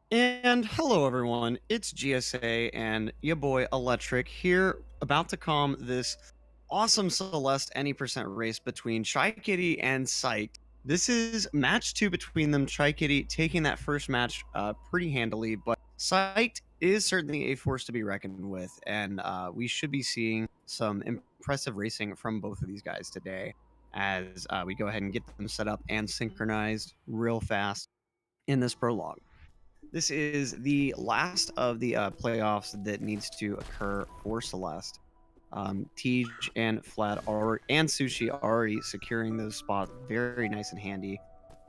And hello, everyone. It's GSA and your boy Electric here, about to calm this awesome Celeste Any percent race between Chaikitty and Psyched. This is match two between them. Chaikitty taking that first match pretty handily, but Psyched is certainly a force to be reckoned with, and we should be seeing some impressive racing from both of these guys today as we go ahead and get them set up and synchronized real fast in this prologue. This is the last of the playoffs that needs to occur for Celeste. Tej and Flat and Sushi are already securing those spots very nice and handy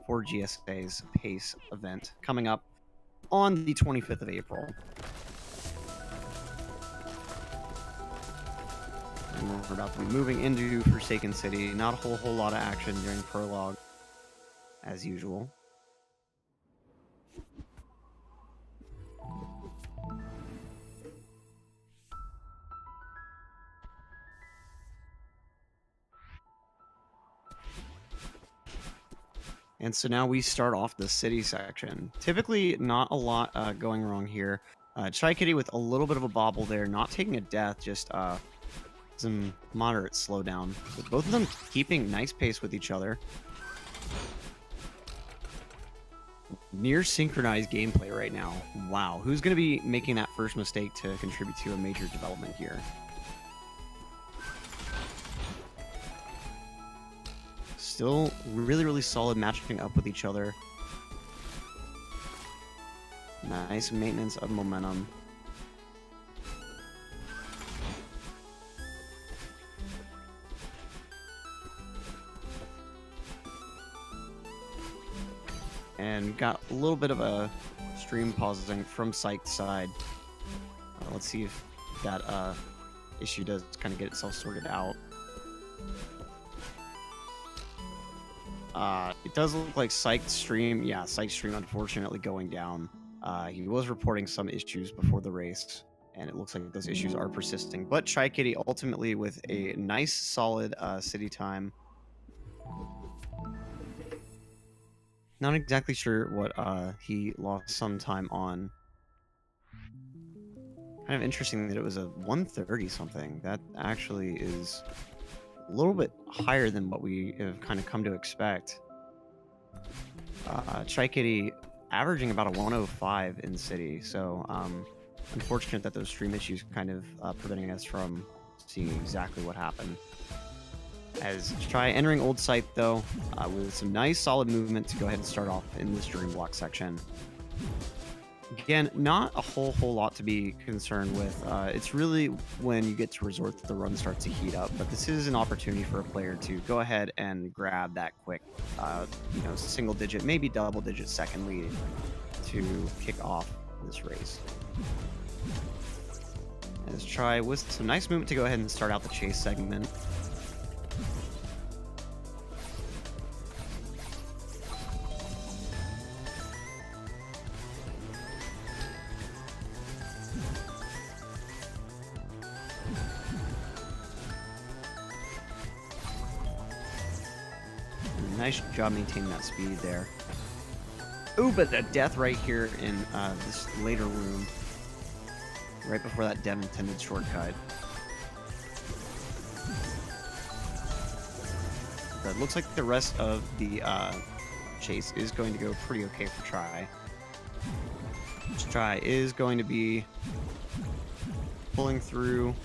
for GSA's PACE event coming up on the 25th of April. And we're about to be moving into Forsaken City. Not a whole lot of action during prologue, as usual. And so now we start off the city section. Typically, not a lot going wrong here. Chaikitty with a little bit of a bobble there, not taking a death, just some moderate slowdown. With both of them keeping nice pace with each other. Near synchronized gameplay right now. Wow, who's going to be making that first mistake to contribute to a major development here? Still really solid matching up with each other. Nice maintenance of momentum. And got a little bit of a stream pausing from Psyched side. Let's see if that issue does kind of get itself sorted out. It does look like Psyched stream, unfortunately going down. He was reporting some issues before the race, and it looks like those issues are persisting. But Chaikitty ultimately with a nice, solid city time. Not exactly sure what he lost some time on. Kind of interesting that it was a 130 something. That actually is a little bit higher than what we have kind of come to expect. Chaikitty averaging about a 105 in city, so unfortunate that those stream issues kind of preventing us from seeing exactly what happened. As Chai entering old site though, with some nice solid movement to go ahead and start off in this dream block section. Again, not a whole lot to be concerned with. It's really when you get to resort that the run starts to heat up, but this is an opportunity for a player to go ahead and grab that quick, single digit, maybe double digit second lead to kick off this race. Let's try with some nice movement to go ahead and start out the chase segment. Nice job maintaining that speed there. Ooh, but a death right here in this later room. Right before that dev intended shortcut. But it looks like the rest of the chase is going to go pretty okay for Try. Try is going to be pulling through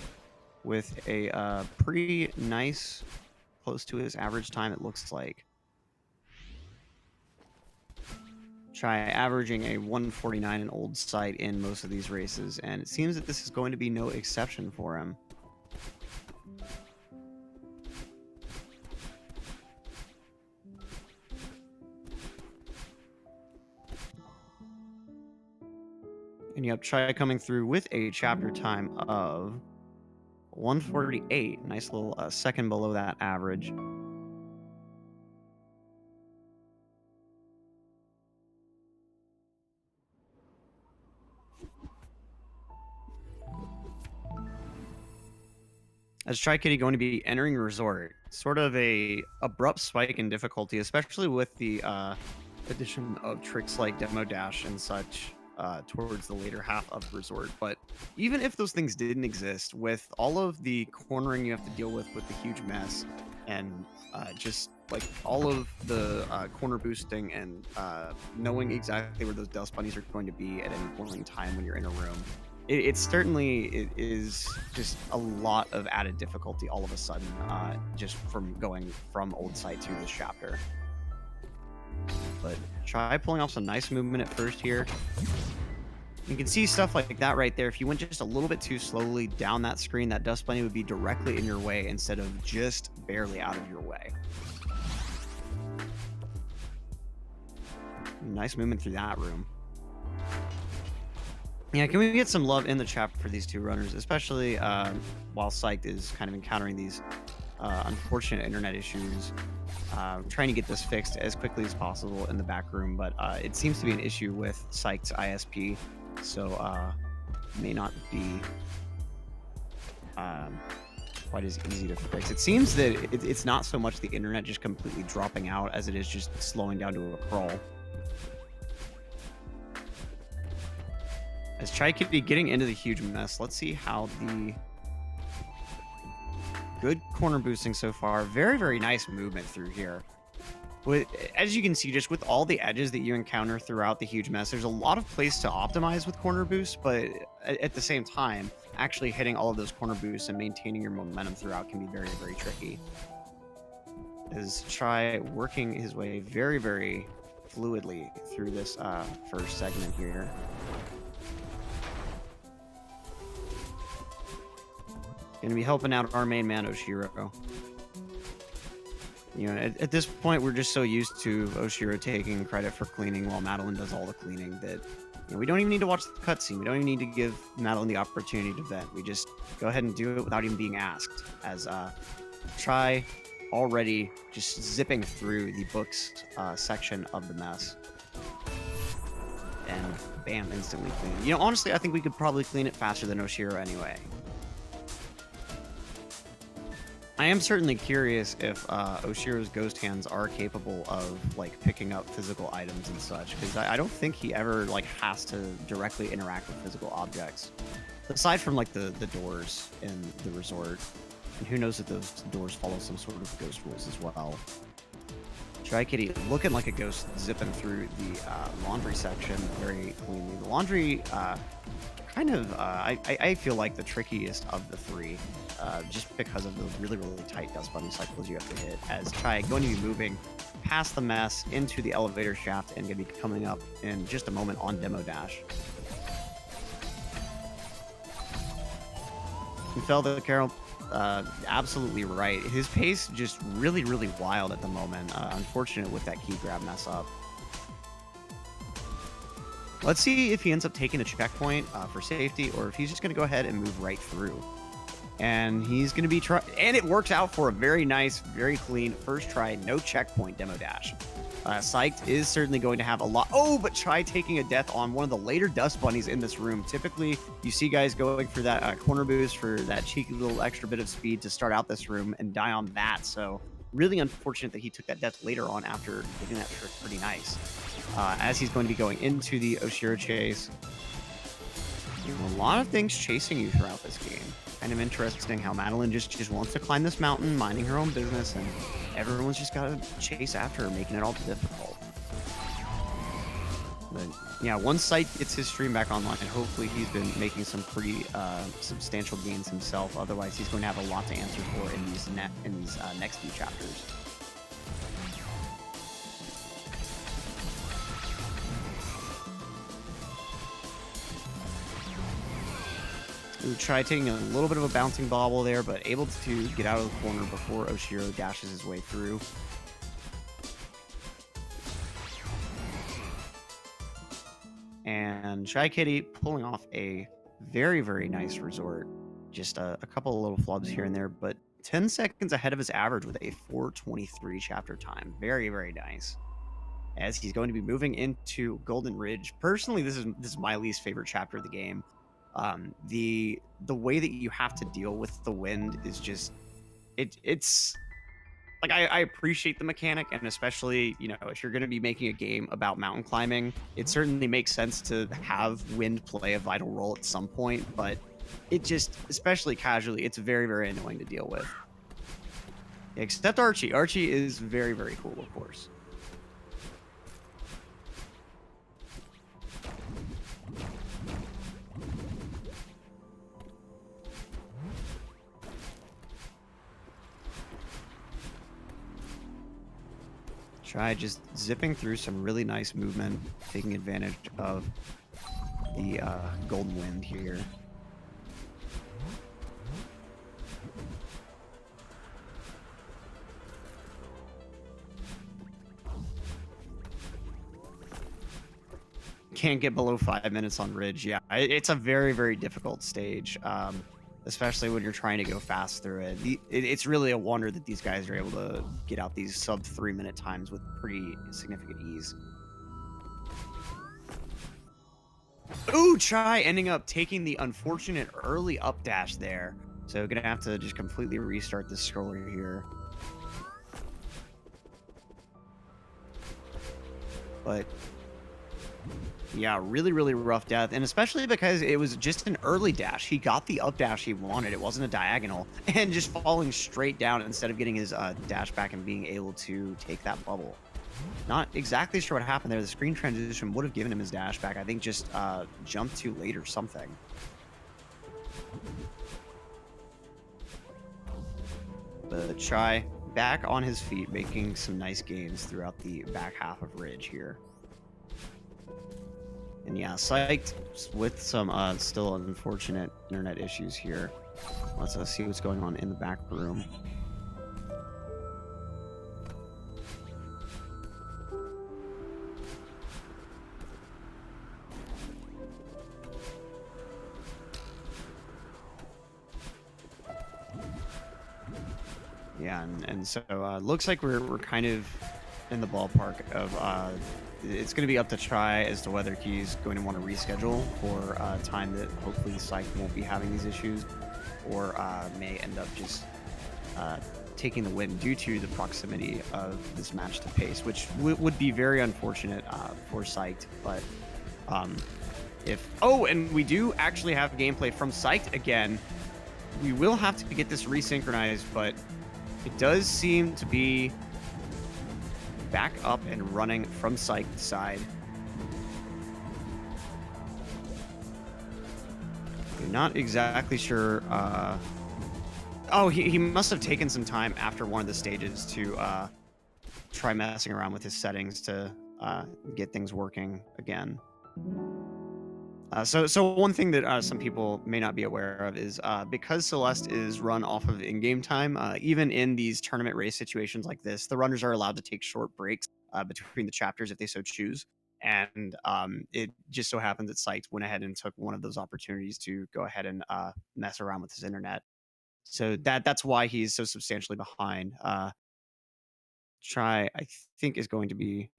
with a pretty nice, close to his average time, it looks like. Try averaging a 149 in old sight in most of these races, and it seems that this is going to be no exception for him. And yep, Try coming through with a chapter time of 148, nice little second below that average. As Chaikitty going to be entering Resort, sort of a abrupt spike in difficulty, especially with the addition of tricks like Demo Dash and such towards the later half of Resort. But even if those things didn't exist, with all of the cornering you have to deal with the huge mess, and just like all of the corner boosting and knowing exactly where those dust bunnies are going to be at any point in time when you're in a room, it certainly is just a lot of added difficulty all of a sudden, just from going from old site to this chapter. But try pulling off some nice movement at first here. You can see stuff like that right there. If you went just a little bit too slowly down that screen, that dust bunny would be directly in your way instead of just barely out of your way. Nice movement through that room. Yeah, can we get some love in the chat for these two runners, especially while Psyched is kind of encountering these unfortunate internet issues. Trying to get this fixed as quickly as possible in the back room, but it seems to be an issue with Psyched's ISP, so may not be quite as easy to fix. It seems that it's not so much the internet just completely dropping out as it is just slowing down to a crawl. As Chaikitty getting into the huge mess, let's see how the good corner boosting so far. Very, very nice movement through here. As you can see, just with all the edges that you encounter throughout the huge mess, there's a lot of place to optimize with corner boosts, but at the same time, actually hitting all of those corner boosts and maintaining your momentum throughout can be very, very tricky. As Chai working his way very, very fluidly through this first segment here. Gonna be helping out our main man, Oshiro. You know, at this point, we're just so used to Oshiro taking credit for cleaning while Madeline does all the cleaning that, you know, we don't even need to watch the cutscene. We don't even need to give Madeline the opportunity to vent. We just go ahead and do it without even being asked. As Try already just zipping through the books section of the mess. And bam, instantly clean. You know, honestly, I think we could probably clean it faster than Oshiro anyway. I am certainly curious if Oshiro's ghost hands are capable of like picking up physical items and such, because I don't think he ever like has to directly interact with physical objects, aside from like the doors in the resort. And who knows if those doors follow some sort of ghost rules as well. Chaikitty looking like a ghost zipping through the laundry section very cleanly. The laundry kind of, I feel like the trickiest of the three, just because of those really, really tight dust bunny cycles you have to hit. As Chai going to be moving past the mess into the elevator shaft and going to be coming up in just a moment on Demo Dash. You felt that, Carol? Absolutely right. His pace just really, really wild at the moment. Unfortunate with that key grab mess up. Let's see if he ends up taking a checkpoint for safety, or if he's just going to go ahead and move right through. And he's going to be and it works out for a very nice, very clean first try, no checkpoint Demo Dash. Psyched is certainly going to have a lot. Oh, but Chai taking a death on one of the later dust bunnies in this room. Typically, you see guys going for that corner boost for that cheeky little extra bit of speed to start out this room and die on that. So really unfortunate that he took that death later on after getting that trick pretty nice. As he's going to be going into the Oshiro chase. You know, a lot of things chasing you throughout this game. Kind of interesting how Madeline just wants to climb this mountain, minding her own business, and everyone's just got to chase after her, making it all difficult. But yeah, once Psyched gets his stream back online, and hopefully he's been making some pretty substantial gains himself. Otherwise, he's going to have a lot to answer for in these next few chapters. We try taking a little bit of a bouncing bobble there, but able to get out of the corner before Oshiro dashes his way through. And Chaikitty pulling off a very, very nice resort. Just a couple of little flubs here and there, but 10 seconds ahead of his average with a 4:23 chapter time. Very, very nice. As he's going to be moving into Golden Ridge. Personally, this is my least favorite chapter of the game. The way that you have to deal with the wind is just it's like I appreciate the mechanic, and especially, you know, if you're going to be making a game about mountain climbing, it certainly makes sense to have wind play a vital role at some point, but it just, especially casually, it's very, very annoying to deal with. Except Archie. Archie is very, very cool, of course. Try just zipping through some really nice movement, taking advantage of the golden wind here. Can't get below 5 minutes on Ridge. Yeah, it's a very, very difficult stage, especially when you're trying to go fast through it. It's really a wonder that these guys are able to get out these sub 3 minute times with pretty significant ease. Ooh, Chai ending up taking the unfortunate early up dash there. So gonna have to just completely restart this scroller here. But yeah, really, really rough death, and especially because it was just an early dash. He got the up dash he wanted. It wasn't a diagonal, and just falling straight down instead of getting his dash back and being able to take that bubble. Not exactly sure what happened there. The screen transition would have given him his dash back. I think just jumped too late or something. But Chai back on his feet, making some nice gains throughout the back half of Ridge here. And yeah, Psyched with some still unfortunate internet issues here. Let's see what's going on in the back room. Yeah, and so looks like we're kind of in the ballpark of it's going to be up to Chai as to whether he's going to want to reschedule for a time that hopefully Psyched won't be having these issues, or may end up just taking the win due to the proximity of this match to pace, which would be very unfortunate for Psyched. But and we do actually have gameplay from Psyched again. We will have to get this resynchronized, but it does seem to be back up and running from Psyched side. I'm not exactly sure. Oh, he must have taken some time after one of the stages to try messing around with his settings to get things working again. So one thing that some people may not be aware of is because Celeste is run off of in-game time, even in these tournament race situations like this, the runners are allowed to take short breaks between the chapters if they so choose. And it just so happened that Psyched went ahead and took one of those opportunities to go ahead and mess around with his internet. So that's why he's so substantially behind. Try, I think, is going to be...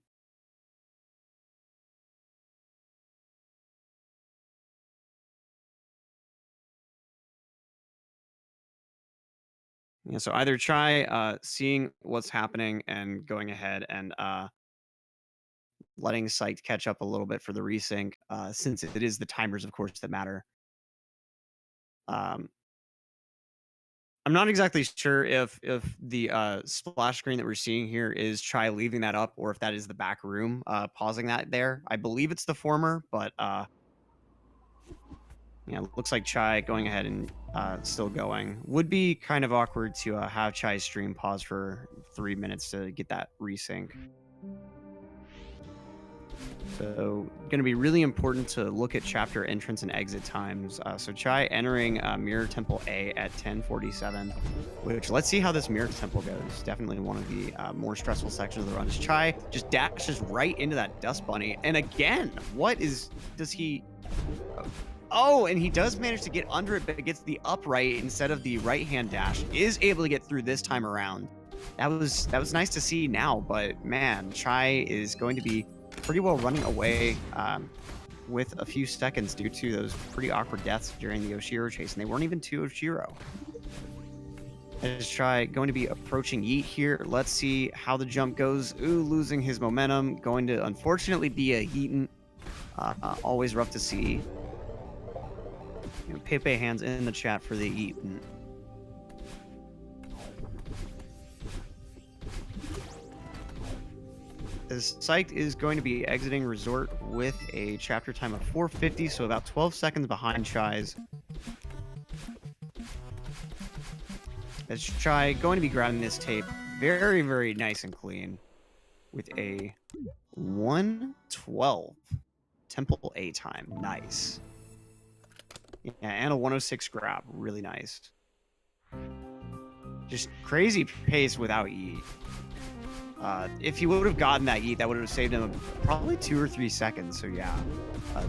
Yeah, so either Chai seeing what's happening and going ahead and letting Psyched catch up a little bit for the resync, since it is the timers, of course, that matter. I'm not exactly sure if the splash screen that we're seeing here is Chai leaving that up, or if that is the back room pausing that there. I believe it's the former, but yeah, looks like Chai going ahead and still going. Would be kind of awkward to have Chai's stream pause for 3 minutes to get that resync. So going to be really important to look at chapter entrance and exit times. So Chai entering Mirror Temple A at 10:47, which let's see how this Mirror Temple goes. Definitely one of the more stressful sections of the run. As Chai just dashes right into that Dust Bunny. And again, does he... Oh, and he does manage to get under it, but gets the upright instead of the right-hand dash. Is able to get through this time around. That was nice to see now, but man, Chai is going to be pretty well running away with a few seconds due to those pretty awkward deaths during the Oshiro chase, and they weren't even to Oshiro. As Chai going to be approaching Yeet here. Let's see how the jump goes. Ooh, losing his momentum. Going to unfortunately be a Yeeton. Always rough to see. Pepe hands in the chat for the Yeeton. As Psyched is going to be exiting Resort with a chapter time of 4:50, so about 12 seconds behind Chai's. As Chai going to be grabbing this tape very, very nice and clean with a 1:12 Temple A time. Nice. Yeah, and a 106 grab. Really nice. Just crazy pace without Yeet. If he would have gotten that Yeet, that would have saved him probably 2 or 3 seconds. So yeah,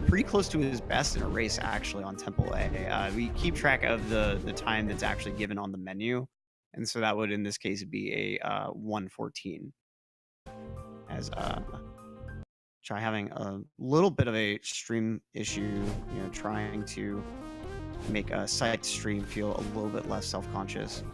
pretty close to his best in a race actually on Temple A. We keep track of the time that's actually given on the menu, and so that would in this case be a 1:14. As Chai having a little bit of a stream issue, trying to make a Psyched stream feel a little bit less self-conscious.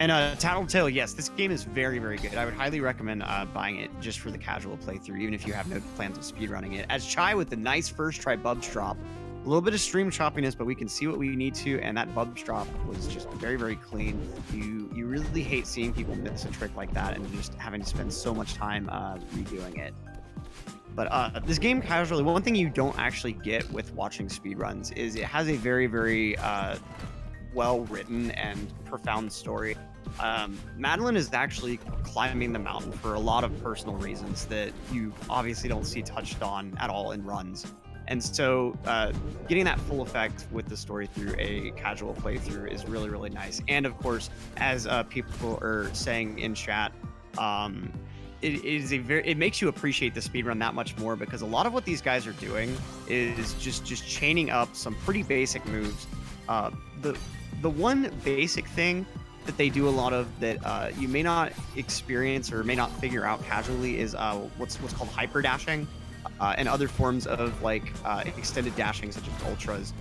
And Tattletale, yes, this game is very, very good. I would highly recommend buying it just for the casual playthrough, even if you have no plans of speedrunning it. As Chai with the nice first try bubs drop, a little bit of stream choppiness, but we can see what we need to, and that bubs drop was just very, very clean. You really hate seeing people miss a trick like that and just having to spend so much time redoing it. But this game casually, one thing you don't actually get with watching speedruns is it has a very, very well-written and profound story. Madeline is actually climbing the mountain for a lot of personal reasons that you obviously don't see touched on at all in runs. And so getting that full effect with the story through a casual playthrough is really, really nice. And of course, as people are saying in chat, it makes you appreciate the speedrun that much more, because a lot of what these guys are doing is just chaining up some pretty basic moves. The one basic thing that they do a lot of that you may not experience or may not figure out casually is what's called hyper dashing. And other forms of like extended dashing, such as ultras.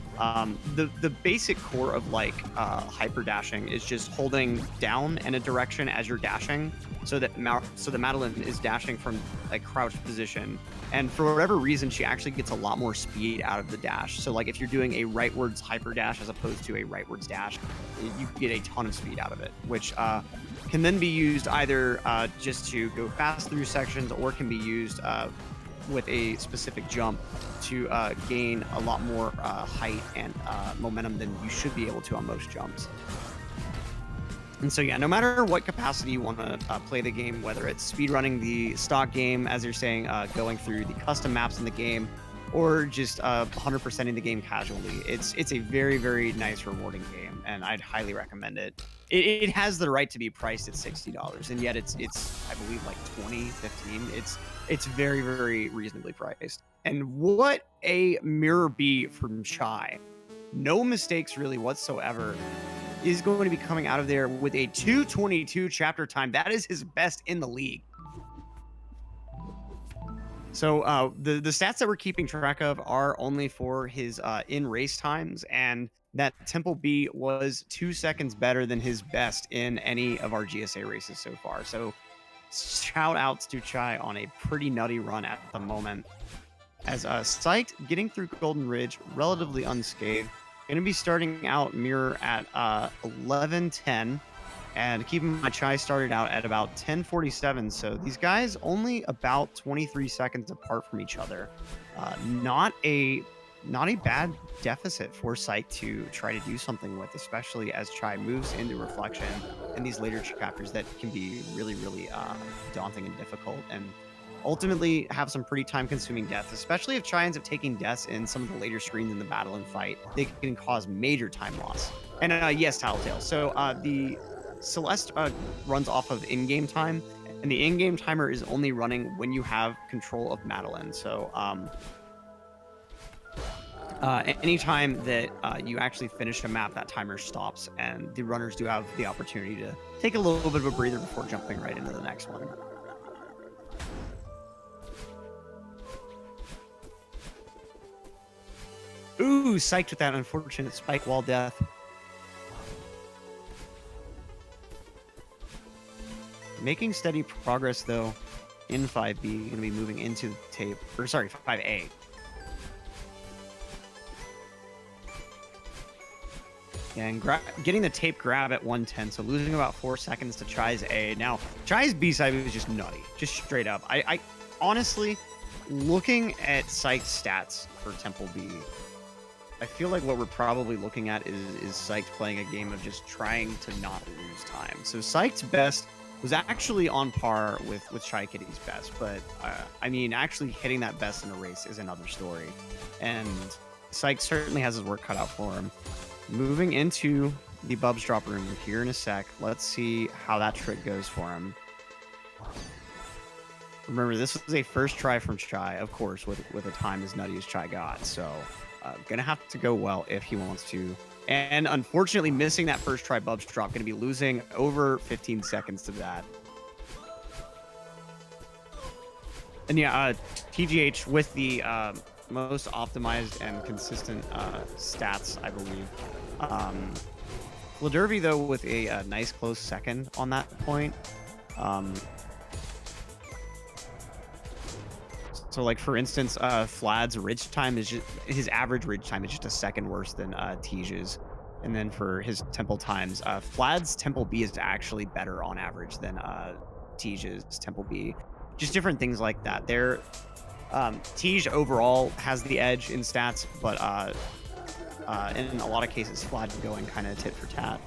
The basic core of like hyper dashing is just holding down in a direction as you're dashing, so that Madeline is dashing from a crouched position, and for whatever reason she actually gets a lot more speed out of the dash. So like if you're doing a rightwards hyper dash as opposed to a rightwards dash, you get a ton of speed out of it, which can then be used either just to go fast through sections, or can be used with a specific jump to gain a lot more height and momentum than you should be able to on most jumps. And so yeah, no matter what capacity you want to play the game, whether it's speedrunning the stock game, as you're saying, going through the custom maps in the game, or just 100%ing the game casually, it's a very, very nice, rewarding game, and I'd highly recommend it. It has the right to be priced at $60, and yet it's I believe like 20, 15. It's very, very reasonably priced. And what a mirror B from Chai. No mistakes really whatsoever. Is going to be coming out of there with a 2:22 chapter time. That is his best in the league. So the stats that we're keeping track of are only for his in race times, and that Temple B was 2 seconds better than his best in any of our GSA races so far. So shout outs to Chai on a pretty nutty run at the moment. As Psyched getting through Golden Ridge relatively unscathed. Going to be starting out mirror at 11:10, and keep in mind Chai started out at about 10:47. So these guys only about 23 seconds apart from each other. Not a bad deficit for Psyched to try to do something with, especially as Chai moves into reflection and these later chapters that can be really, really daunting and difficult, and ultimately have some pretty time-consuming deaths, especially if Chai ends up taking deaths in some of the later screens in the battle and fight. They can cause major time loss. And yes, Tattletale. So the Celeste runs off of in-game time, and the in-game timer is only running when you have control of Madeline. So anytime that you actually finish a map, that timer stops, and the runners do have the opportunity to take a little bit of a breather before jumping right into the next one. Ooh, Psyched with that unfortunate spike wall death. Making steady progress though in 5B, going to be moving into the tape, or sorry, 5A. And getting the tape grab at 110, so losing about 4 seconds to Chai's A. Now, Chai's B side was just nutty, just straight up. I honestly, looking at Psyched stats for Temple B, I feel like what we're probably looking at is Psyched playing a game of just trying to not lose time. So Psyched's best was actually on par with Chaikitty's best, but I mean, actually hitting that best in a race is another story. And Psyched certainly has his work cut out for him. Moving into the Bubs drop room here in a sec. Let's see how that trick goes for him. Remember, this was a first try from Chai, of course, with a time as nutty as Chai got. So, gonna have to go well if he wants to. And unfortunately, missing that first try Bubs drop, gonna be losing over 15 seconds to that. And yeah, TGH with the most optimized and consistent stats, I believe. Fladerby, though, with a nice close second on that point. So, like, for instance, Flad's ridge time is just, his average ridge time is just a second worse than Tij's. And then for his temple times, Flad's temple B is actually better on average than Tij's temple B. Just different things like that. There, Tej overall has the edge in stats, but in a lot of cases, Flad going kind of tit for tat.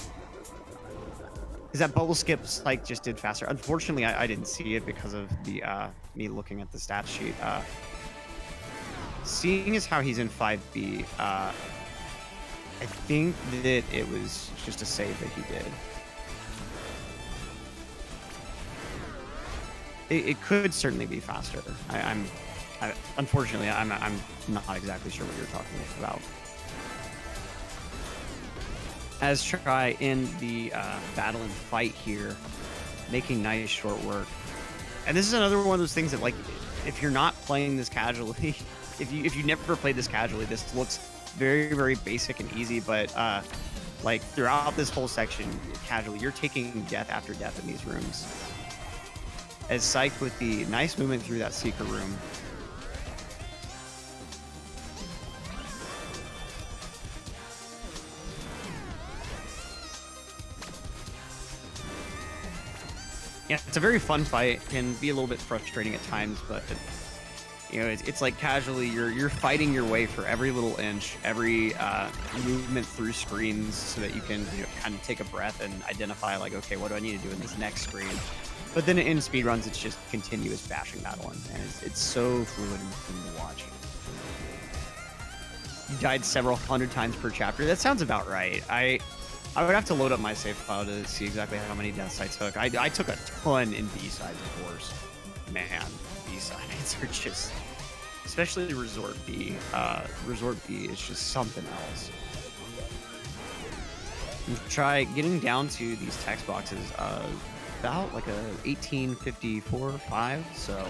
Is that bubble skip Psyched just did faster? Unfortunately, I didn't see it because of the me looking at the stat sheet. Seeing as how he's in 5B, I think that it was just a save that he did. It could certainly be faster. Unfortunately, I'm not exactly sure what you're talking about. As Chai in the battle and fight here, making nice short work. And this is another one of those things that, like, if you're not playing this casually, if you never played this casually, this looks very, very basic and easy. But like throughout this whole section, casually, you're taking death after death in these rooms. As Psyched with the nice movement through that secret room. Yeah, it's a very fun fight. Can be a little bit frustrating at times, but you know, it's like casually you're fighting your way for every little inch, every movement through screens, so that you can, you know, kind of take a breath and identify, like, okay, what do I need to do in this next screen? But then in speedruns, it's just continuous bashing battling, and it's so fluid and fun to watch. You died several hundred times per chapter. That sounds about right. I would have to load up my save file to see exactly how many deaths I took. I took a ton in B-sides, of course. Man, B-sides are just... Especially Resort B. Resort B is just something else. Try getting down to these text boxes about like a 1854-5, so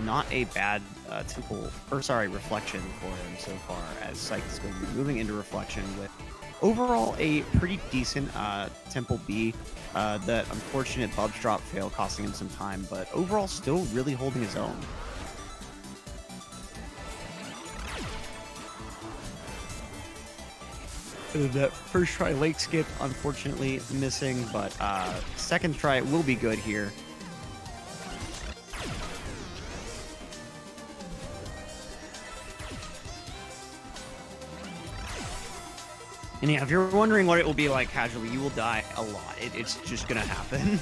not a bad reflection for him so far, as Psyched is going to be moving into reflection with overall a pretty decent Temple B. That unfortunate Bubs drop fail costing him some time, but overall still really holding his own. That first try lake skip, unfortunately missing, but second try will be good here. And yeah, if you're wondering what it will be like casually, you will die a lot. It's just gonna happen.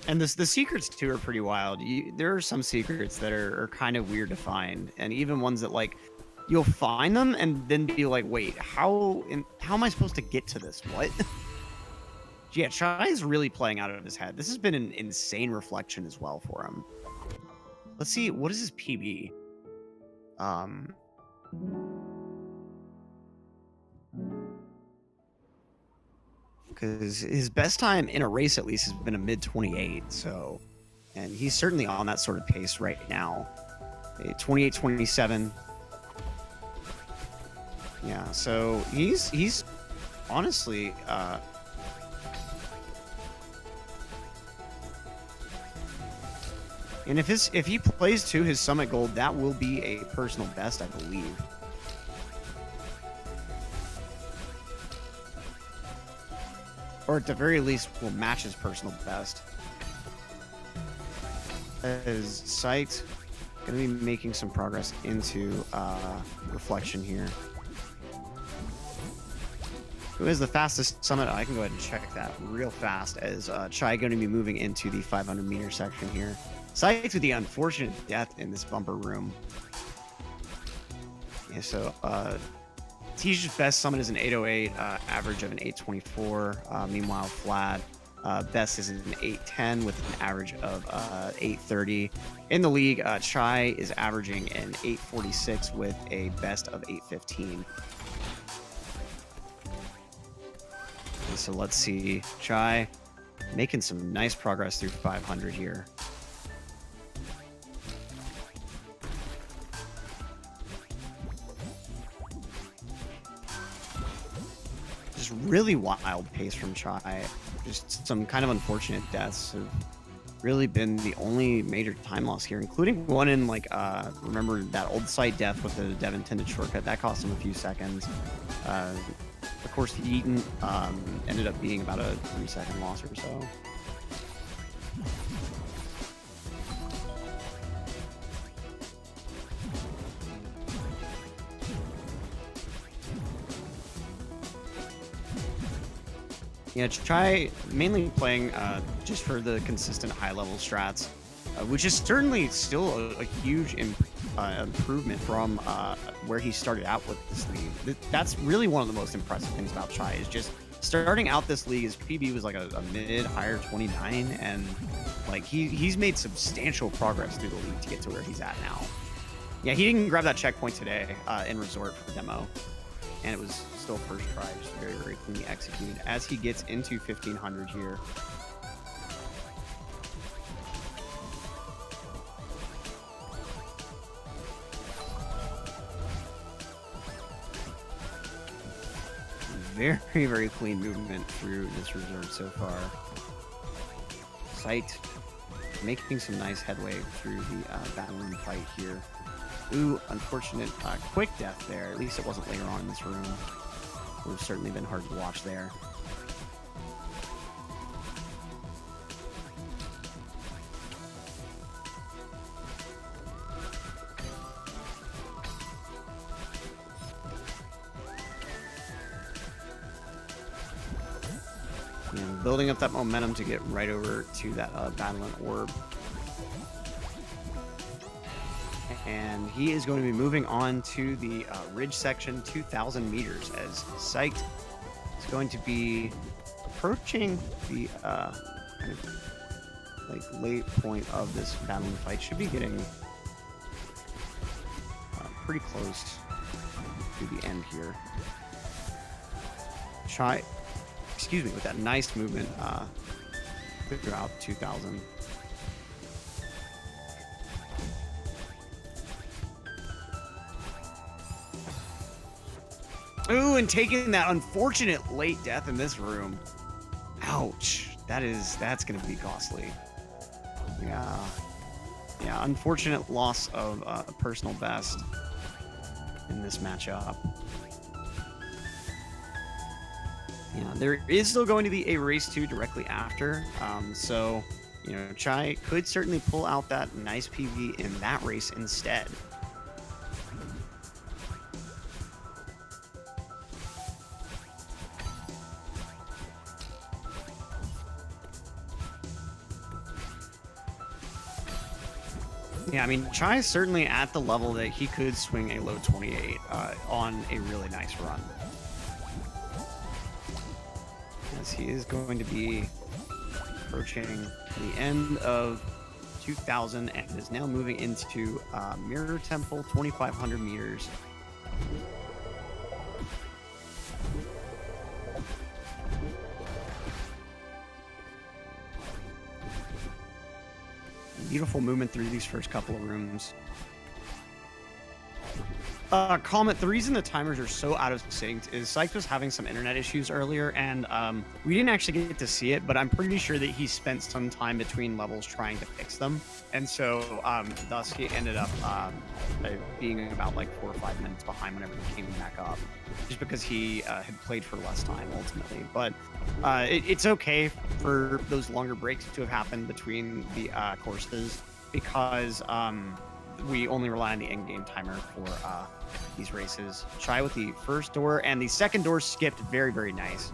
And the secrets too are pretty wild. There are some secrets that are kind of weird to find, and even ones that, like, you'll find them and then be like, wait, how am I supposed to get to this? What? Yeah, Chai's really playing out of his head. This has been an insane reflection as well for him. Let's see, what is his PB? Because his best time in a race, at least, has been a mid-28, so... And he's certainly on that sort of pace right now. a 28-27. Yeah, so he's honestly and if he plays to his summit gold, that will be a personal best, I believe. Or at the very least, will match his personal best. As Psyched going to be making some progress into reflection here. Who is the fastest summit? I can go ahead and check that real fast as Chai going to be moving into the 500-meter section here. Psyched with the unfortunate death in this bumper room. Yeah, so Tij's best summit is an 808, average of an 824. Meanwhile, Vlad best is an 810 with an average of 830. In the league, Chai is averaging an 846 with a best of 815. And so let's see, Chai making some nice progress through 500 here. Just really wild pace from Chai. Just some kind of unfortunate deaths have really been the only major time loss here, including one in like remember that old site death with the dev intended shortcut that cost him a few seconds. Of course, the Eaton ended up being about a 3-second loss or so. Yeah, try mainly playing just for the consistent high-level strats, which is certainly still a huge improvement from where he started out with this league. That's really one of the most impressive things about Chai is just starting out this league. His PB was like a mid, higher 29, and like he's made substantial progress through the league to get to where he's at now. Yeah, he didn't grab that checkpoint today in Resort for the demo, and it was still first try, just very, very cleanly executed as he gets into 1500 here. Very, very clean movement through this resort so far. Psyched making some nice headway through the battling fight here. Ooh, unfortunate quick death there. At least it wasn't later on in this room. It would have certainly been hard to watch there. And building up that momentum to get right over to that battling orb. And he is going to be moving on to the ridge section, 2,000 meters, as Psyched is going to be approaching the kind of like late point of this battling fight. Should be getting pretty close to the end here. Chai, excuse me, with that nice movement throughout 2,000. Ooh, and taking that unfortunate late death in this room. Ouch. That's gonna be costly. Yeah, unfortunate loss of a personal best in this matchup. Yeah, there is still going to be a race 2 directly after, so you know, Chai could certainly pull out that nice PV in that race instead. Yeah, I mean, Chai is certainly at the level that he could swing a low 28 on a really nice run. As he is going to be approaching the end of 2,000 and is now moving into Mirror Temple, 2,500 meters. Beautiful movement through these first couple of rooms. Comment, the reason the timers are so out of sync is Psyched was having some internet issues earlier, and we didn't actually get to see it, but I'm pretty sure that he spent some time between levels trying to fix them. And so thus he ended up being about like 4 or 5 minutes behind whenever he came back up, just because he had played for less time ultimately. But it's okay for those longer breaks to have happened between the courses, because we only rely on the in-game timer for these races. Chai with the first door, and the second door skipped. Very, very nice.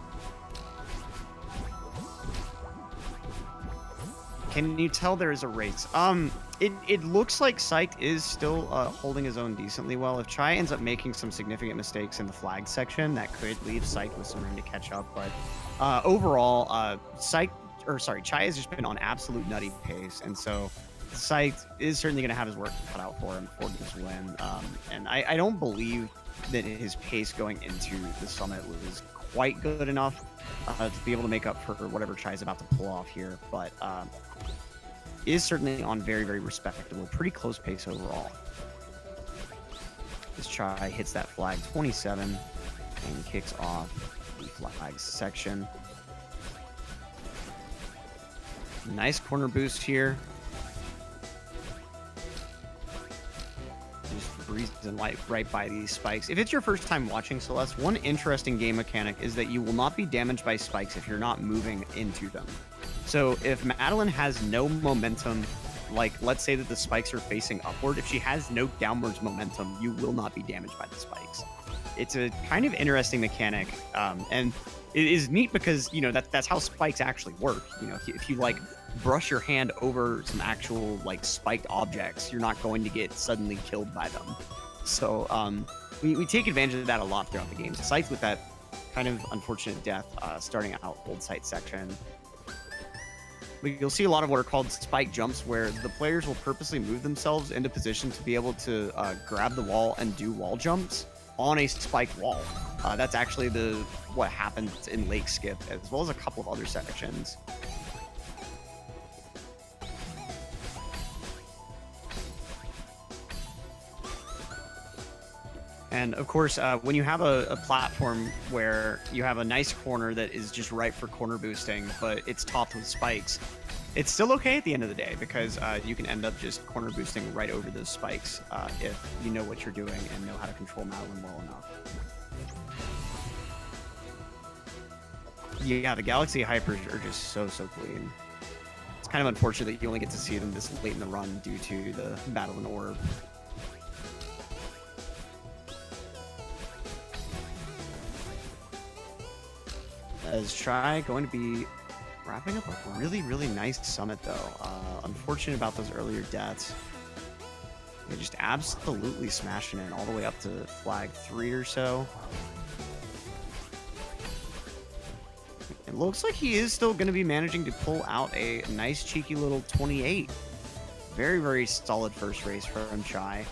Can you tell there is a race? It looks like Psyched is still holding his own decently well. If Chai ends up making some significant mistakes in the flag section, that could leave Psyched with some room to catch up. But overall, Chai has just been on absolute nutty pace, and so Psyched is certainly going to have his work cut out for him for this win. And I don't believe that his pace going into the summit was quite good enough to be able to make up for whatever Chai's about to pull off here, but is certainly on very, very respectable, pretty close pace overall. This Chai hits that flag 27 and kicks off the flag section. Nice corner boost here. Just breezing right by these spikes. If it's your first time watching Celeste, one interesting game mechanic is that you will not be damaged by spikes if you're not moving into them. So if Madeline has no momentum, like let's say that the spikes are facing upward, if she has no downwards momentum, you will not be damaged by the spikes. It's a kind of interesting mechanic, and it is neat because, you know, that's how spikes actually work. You know, if you like brush your hand over some actual like spiked objects, you're not going to get suddenly killed by them. So we take advantage of that a lot throughout the game. Psyched with that kind of unfortunate death starting out hold sight section. But you'll see a lot of what are called spike jumps, where the players will purposely move themselves into position to be able to grab the wall and do wall jumps on a spiked wall. That's actually what happens in Lake Skip, as well as a couple of other sections. And of course, when you have a platform where you have a nice corner that is just right for corner boosting, but it's topped with spikes, it's still okay at the end of the day, because you can end up just corner boosting right over those spikes if you know what you're doing and know how to control Madeline well enough. Yeah, the Galaxy Hypers are just so clean. It's kind of unfortunate that you only get to see them this late in the run due to the Battle in Orb. As Chai going to be wrapping up a really nice summit, though. Unfortunate about those earlier deaths. They just absolutely smashing it all the way up to flag 3 or so. It looks like he is still going to be managing to pull out a nice cheeky little 28. Very solid first race from Chai,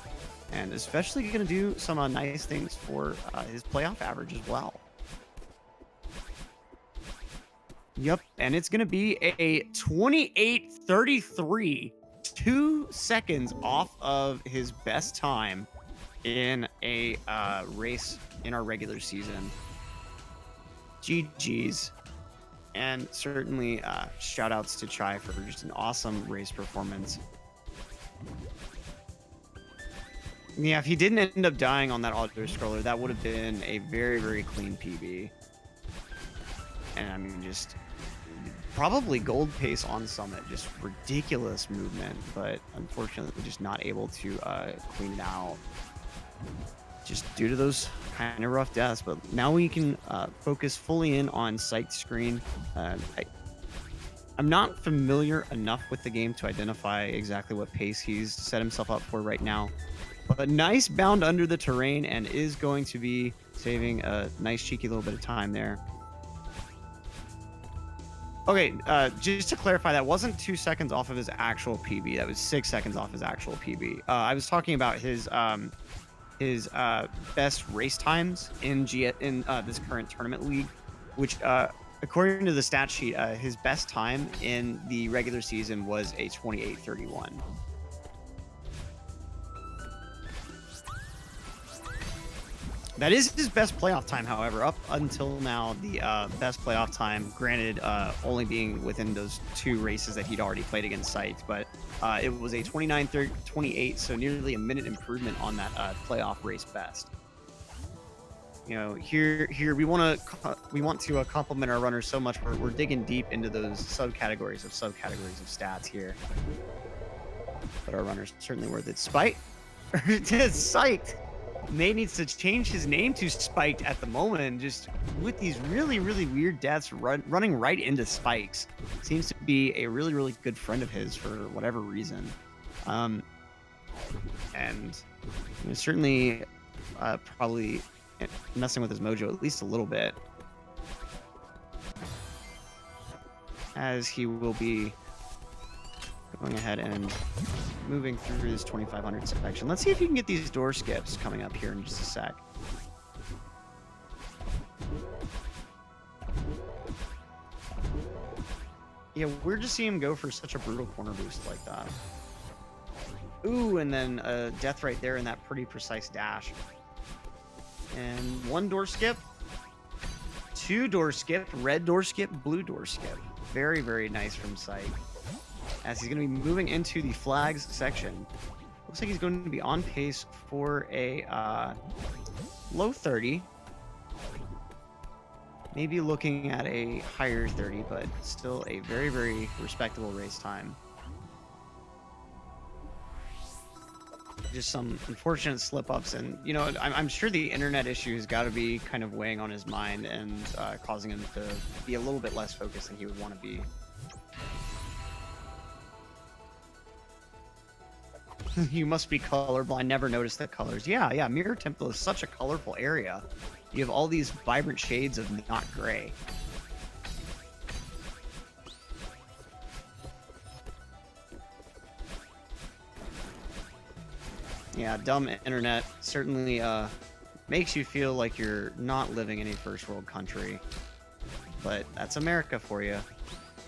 and especially going to do some nice things for his playoff average as well. Yep, and it's going to be a 28:33, 2 seconds off of his best time in a race in our regular season. GG's. And certainly shout outs to Chai for just an awesome race performance. Yeah, if he didn't end up dying on that auto scroller, that would have been a very clean PB. And I mean, just probably gold pace on summit, just ridiculous movement, but unfortunately just not able to clean it out just due to those kind of rough deaths. But now we can focus fully in on Psyched screen. I'm not familiar enough with the game to identify exactly what pace he's set himself up for right now, but nice bound under the terrain, and is going to be saving a nice cheeky little bit of time there. Okay, just to clarify, that wasn't 2 seconds off of his actual PB. That was 6 seconds off his actual PB. I was talking about his best race times in this current tournament league, which according to the stat sheet, his best time in the regular season was a 28:31. That is his best playoff time, however. Up until now, the best playoff time, granted, only being within those 2 races that he'd already played against Psyched, but it was a 29-28, so nearly a minute improvement on that playoff race best. You know, here we want to compliment our runners so much. We're digging deep into those subcategories of stats here, but our runners certainly worth it. Psyched. May needs to change his name to Spiked at the moment, just with these really weird deaths running right into spikes. Seems to be a really good friend of his for whatever reason. And you know, certainly probably messing with his mojo at least a little bit, as he will be going ahead and moving through this 2500 section. Let's see if you can get these door skips coming up here in just a sec. Yeah, we're just seeing him go for such a brutal corner boost like that. Ooh, and then a death right there in that pretty precise dash. And 1 door skip, 2 door skip, red door skip, blue door skip. Very nice from Psyched, as he's going to be moving into the flags section. Looks like he's going to be on pace for a low 30. Maybe looking at a higher 30, but still a very respectable race time. Just some unfortunate slip-ups, and you know, I'm sure the internet issue has got to be kind of weighing on his mind and causing him to be a little bit less focused than he would want to be. You must be colorblind. Never noticed the colors. Yeah. Mirror Temple is such a colorful area. You have all these vibrant shades of not gray. Yeah, dumb internet certainly makes you feel like you're not living in a first world country. But that's America for you.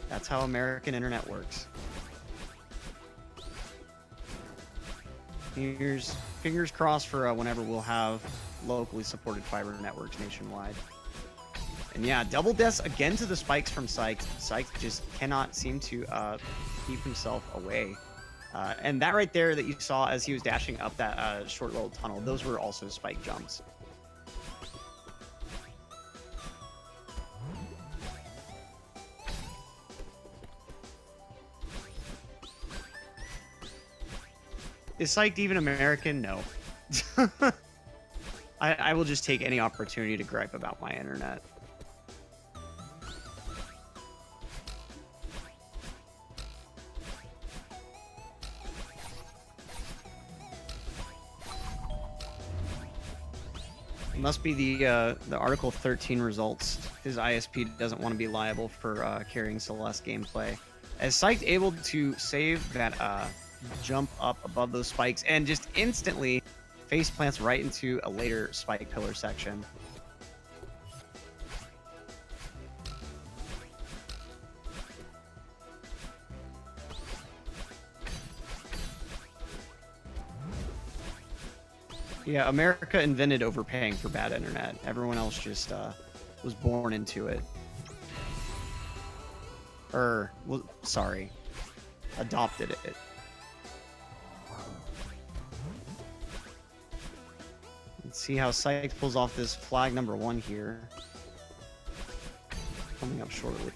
That's how American internet works. Fingers crossed for whenever we'll have locally supported fiber networks nationwide. And yeah, double deaths again to the spikes from Psyched. Psyched just cannot seem to keep himself away. And that right there that you saw as he was dashing up that short little tunnel, those were also spike jumps. Is Psyched even American? No. I will just take any opportunity to gripe about my internet. It must be the Article 13 results. His ISP doesn't want to be liable for carrying Celeste gameplay. As Psyched able to save that jump up above those spikes and just instantly face plants right into a later spike pillar section. Yeah, America invented overpaying for bad internet. Everyone else just was born into it. Well, sorry, adopted it. Let's see how Psyched pulls off this flag number 1 here. Coming up shortly.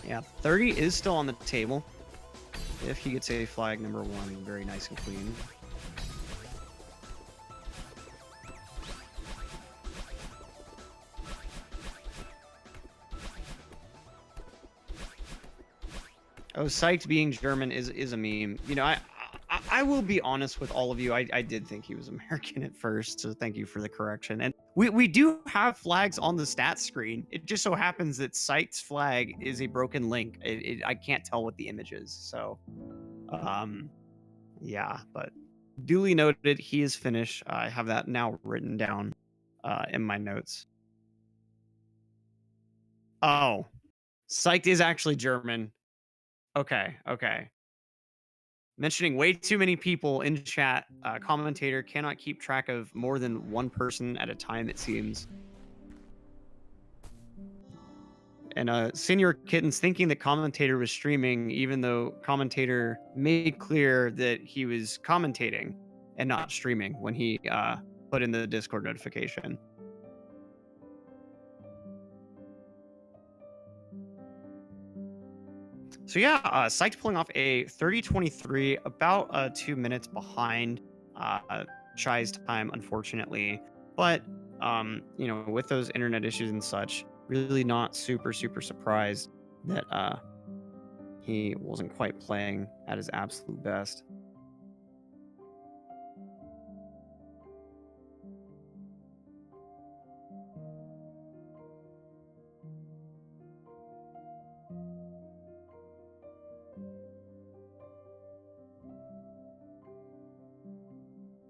Yeah, 30 is still on the table. If he gets a flag number 1, very nice and clean. Oh, Psyched being German is a meme. You know, I will be honest with all of you. I did think he was American at first, so thank you for the correction. And we do have flags on the stats screen. It just so happens that Psyched's flag is a broken link. I can't tell what the image is. So, yeah, but duly noted, he is finished. I have that now written down. in my notes. Oh, Psyched is actually German. Okay, okay. Mentioning way too many people in chat. Commentator cannot keep track of more than one person at a time, it seems. And Senior Kittens thinking that Commentator was streaming, even though Commentator made clear that he was commentating and not streaming when he put in the Discord notification. So yeah, Psyched pulling off a 30-23, about 2 minutes behind Chai's time, unfortunately. But you know, with those internet issues and such, really not super surprised that he wasn't quite playing at his absolute best.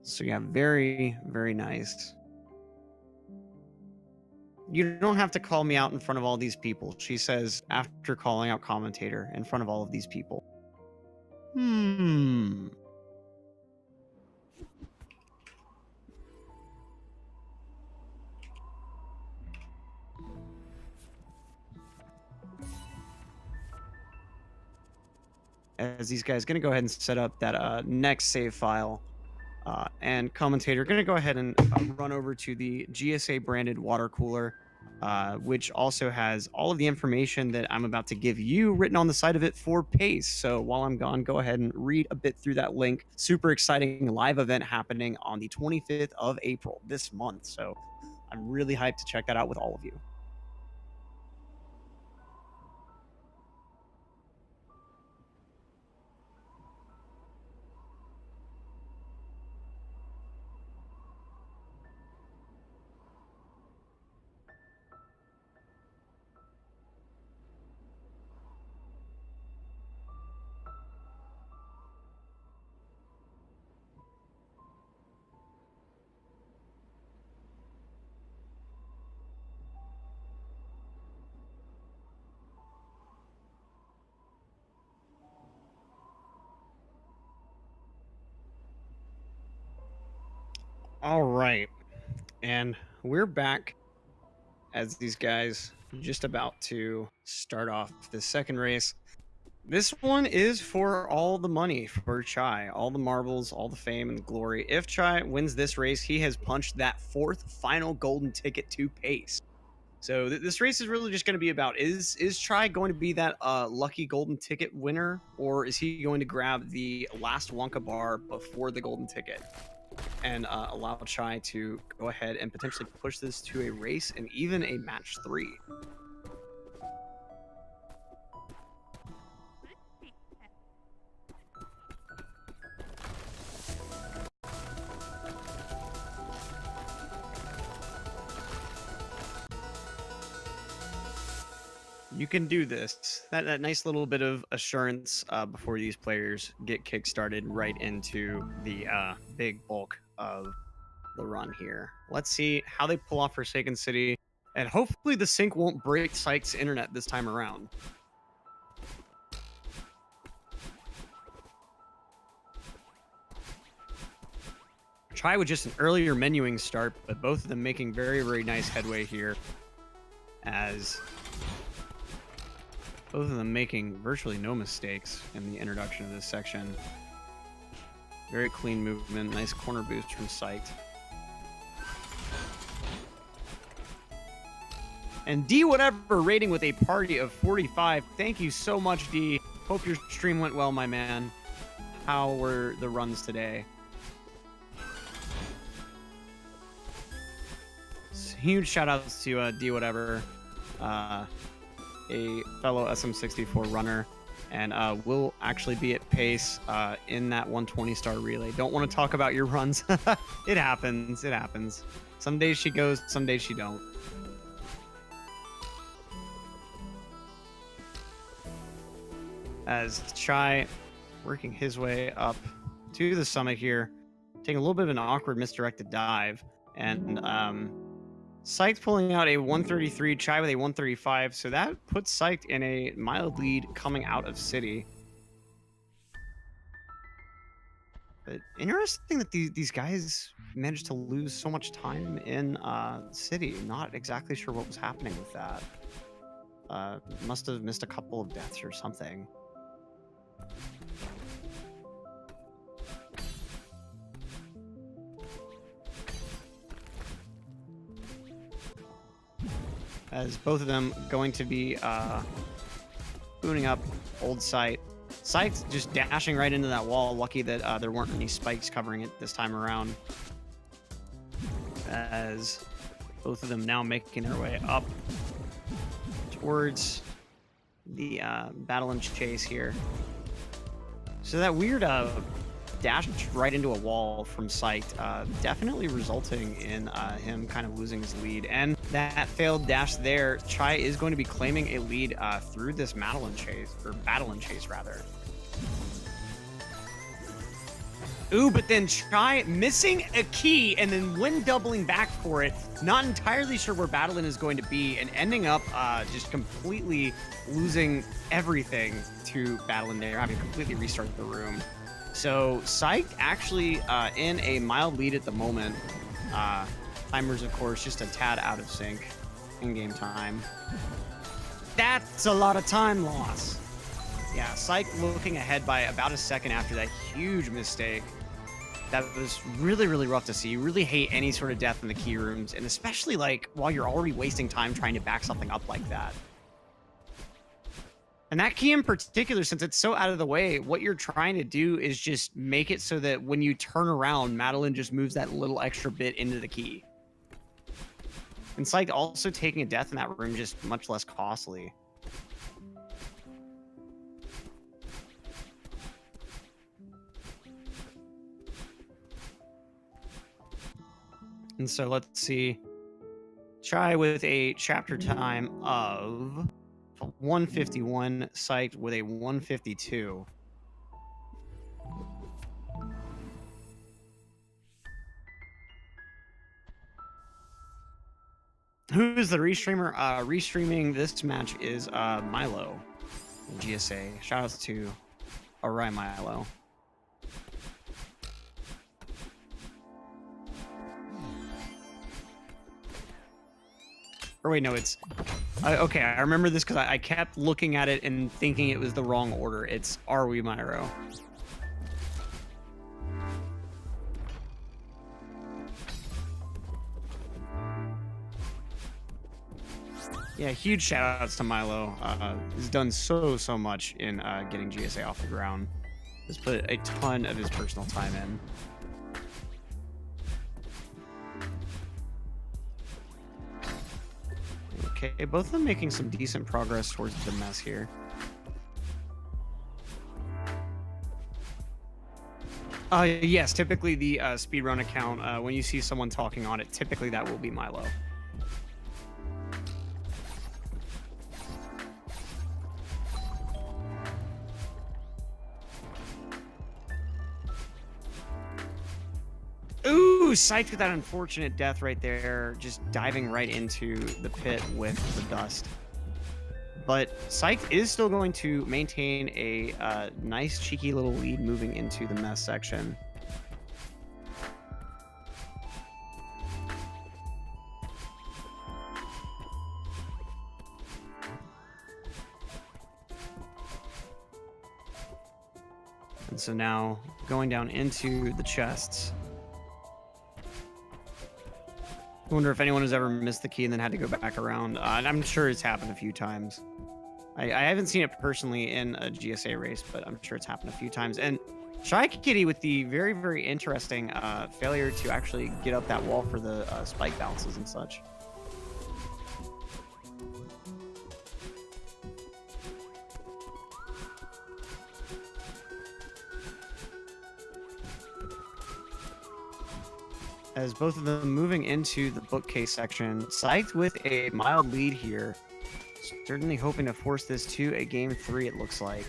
So yeah, very nice. You don't have to call me out in front of all these people, she says after calling out Commentator in front of all of these people. As these guys going to go ahead and set up that next save file. And Commentator going to go ahead and run over to the GSA branded water cooler, which also has all of the information that I'm about to give you written on the side of it for Pace. So while I'm gone, go ahead and read a bit through that link. Super exciting live event happening on the 25th of April this month. So I'm really hyped to check that out with all of you. All right. And we're back as these guys just about to start off the second race. This one is for all the money for Chai, all the marbles, all the fame and glory. If Chai wins this race, he has punched that fourth final golden ticket to Pace. So this race is really just going to be about, is Chai going to be that lucky golden ticket winner, or is he going to grab the last Wonka bar before the golden ticket and allow Chai to go ahead and potentially push this to a race and even a match 3? You can do this. That nice little bit of assurance before these players get kickstarted right into the big bulk of the run here. Let's see how they pull off Forsaken City, and hopefully the sync won't break Psyched's internet this time around. Try with just an earlier menuing start, but both of them making very nice headway here, as both of them making virtually no mistakes in the introduction of this section. Very clean movement, nice corner boost from Psyched. And D whatever rating with a party of 45. Thank you so much, D. Hope your stream went well, my man. How were the runs today? Huge shout outs to D whatever, a fellow SM64 runner, and will actually be at Pace in that 120 star relay. Don't want to talk about your runs. It happens. It happens. Some days she goes, some days she don't. As Chai working his way up to the summit here, taking a little bit of an awkward misdirected dive, and Psyched pulling out a 133, Chai with a 135, so that puts Psyched in a mild lead coming out of City. But interesting that these guys managed to lose so much time in City. Not exactly sure what was happening with that. Must have missed a couple of deaths or something. As both of them going to be booting up old Sight. Sight's just dashing right into that wall. Lucky that there weren't any spikes covering it this time around. As both of them now making their way up towards the battle and chase here. So that weird dash right into a wall from Psyched, definitely resulting in him kind of losing his lead. And that failed dash there, Chai is going to be claiming a lead through this battle and chase rather. Ooh, but then Chai missing a key, and then when doubling back for it, not entirely sure where Battlein is going to be, and ending up just completely losing everything to Battlein there, having to completely restart the room. So Psyched actually in a mild lead at the moment. Timers, of course, just a tad out of sync in-game time. That's a lot of time loss. Yeah, Psyched looking ahead by about a second after that huge mistake. That was really, really rough to see. You really hate any sort of death in the key rooms, and especially like while you're already wasting time trying to back something up like that. And that key in particular, since it's so out of the way, what you're trying to do is just make it so that when you turn around, Madeline just moves that little extra bit into the key. And Psyched also taking a death in that room just much less costly. And so let's see. Chai with a chapter time of 151, Psyched with a 152. Who is the restreamer? Restreaming this match is Milo, GSA. Shoutouts to Arai Milo. Or wait, no, it's... okay, I remember this because I kept looking at it and thinking it was the wrong order. It's Are We Myro. Yeah, huge shout-outs to Milo. He's done so much in getting GSA off the ground. Has put a ton of his personal time in. Okay, both of them making some decent progress towards the mess here. Yes, typically the Speedrun account, when you see someone talking on it, typically that will be Milo. Ooh, Psyched with that unfortunate death right there, just diving right into the pit with the dust. But Psyched is still going to maintain a nice, cheeky little lead moving into the mess section. And so now going down into the chests. I wonder if anyone has ever missed the key and then had to go back around. And I'm sure it's happened a few times. I haven't seen it personally in a GSA race, but I'm sure it's happened a few times. And Chaikitty with the very, very interesting failure to actually get up that wall for the spike bounces and such. As both of them moving into the bookcase section. Psyched with a mild lead here. Certainly hoping to force this to a game 3, it looks like.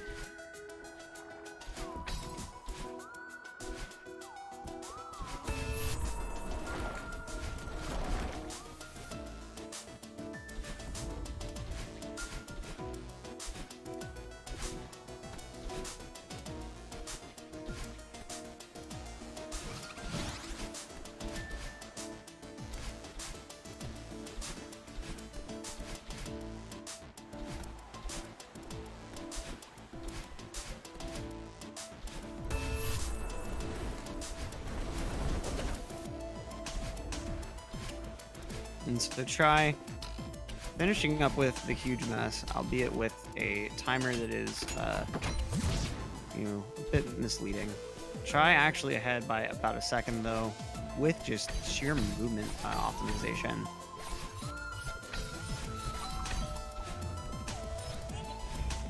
And so try finishing up with the huge mess, albeit with a timer that is, you know, a bit misleading. Try actually ahead by about a second, though, with just sheer movement optimization.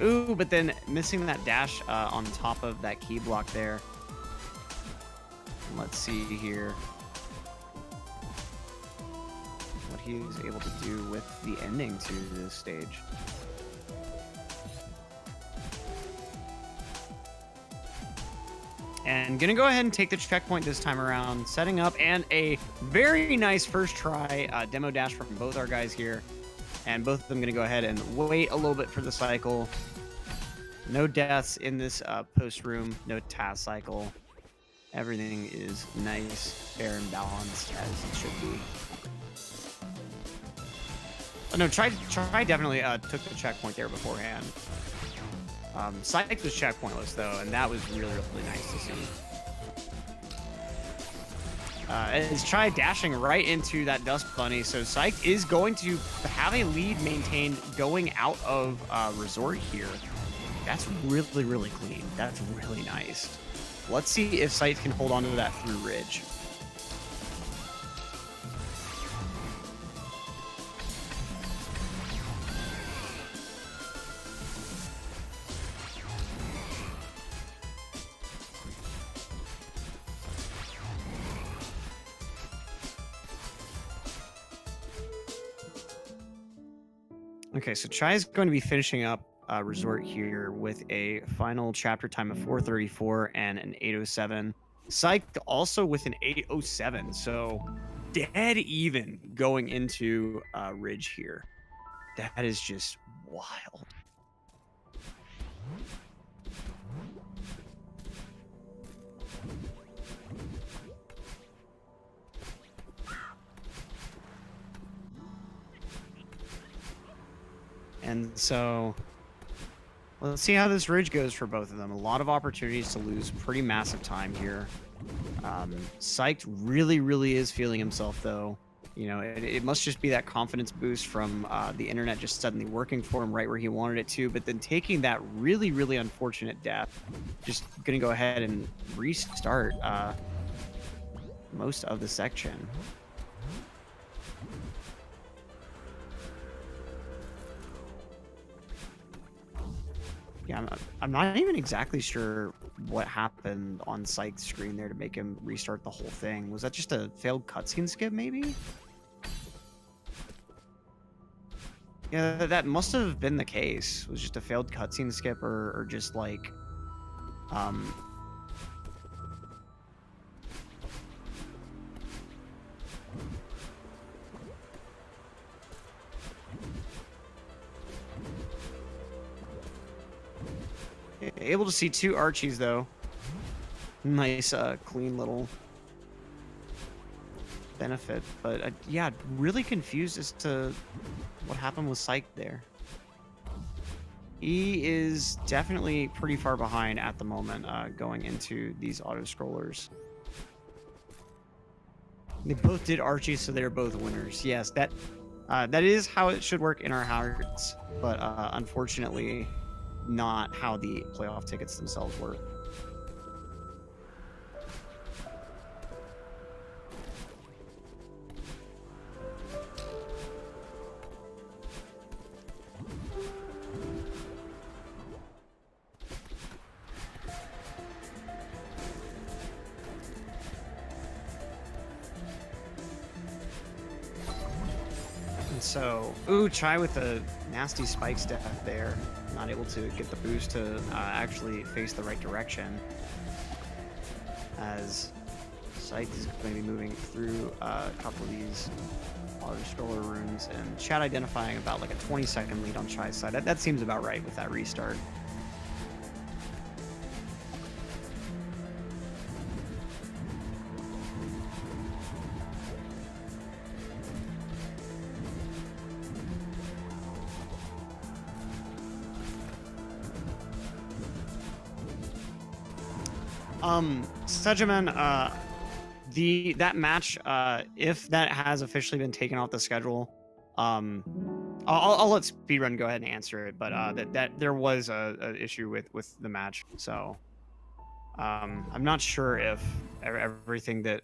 Ooh, but then missing that dash on top of that key block there. Let's see here what he is able to do with the ending to this stage. And gonna go ahead and take the checkpoint this time around, setting up, and a very nice first try demo dash from both our guys here. And both of them gonna go ahead and wait a little bit for the cycle. No deaths in this post room, no task cycle. Everything is nice, fair, and balanced as it should be. Oh, no, try definitely took the checkpoint there beforehand. Psyched was checkpointless though, and that was really, really nice to see. Is Try dashing right into that dust bunny, so Psyched is going to have a lead maintained going out of resort here. That's really, really clean. That's really nice. Let's see if Psyched can hold on to that through Ridge. Okay, so Try is going to be finishing up Resort here with a final chapter time of 4:34 and an 8:07. Psyched also with an 8:07, so dead even going into Ridge here. That is just wild. And so let's see how this Ridge goes for both of them. A lot of opportunities to lose pretty massive time here. Psyched really, really is feeling himself, though. You know, it must just be that confidence boost from the internet just suddenly working for him right where he wanted it to, but then taking that really, really unfortunate death. Just going to go ahead and restart most of the section. Yeah, I'm not even exactly sure what happened on Psyched's screen there to make him restart the whole thing. Was that just a failed cutscene skip, maybe? Yeah, that must have been the case. It was just a failed cutscene skip or just like... Able to see two Archies, though. Nice, clean little benefit. But, yeah, really confused as to what happened with Psyched there. He is definitely pretty far behind at the moment, going into these auto-scrollers. They both did Archies, so they're both winners. Yes, that is how it should work in our hearts. But, unfortunately... not how the playoff tickets themselves work. And so, ooh, Try with a nasty spike step there. Not able to get the boost to actually face the right direction, as Psyched is going to be moving through a couple of these auto-scroller rooms, and Chat identifying about like a 20-second lead on Try's side. That seems about right with that restart. Sejaman, that match, if that has officially been taken off the schedule, I'll let Speedrun go ahead and answer it. But that there was a issue with the match, so I'm not sure if everything that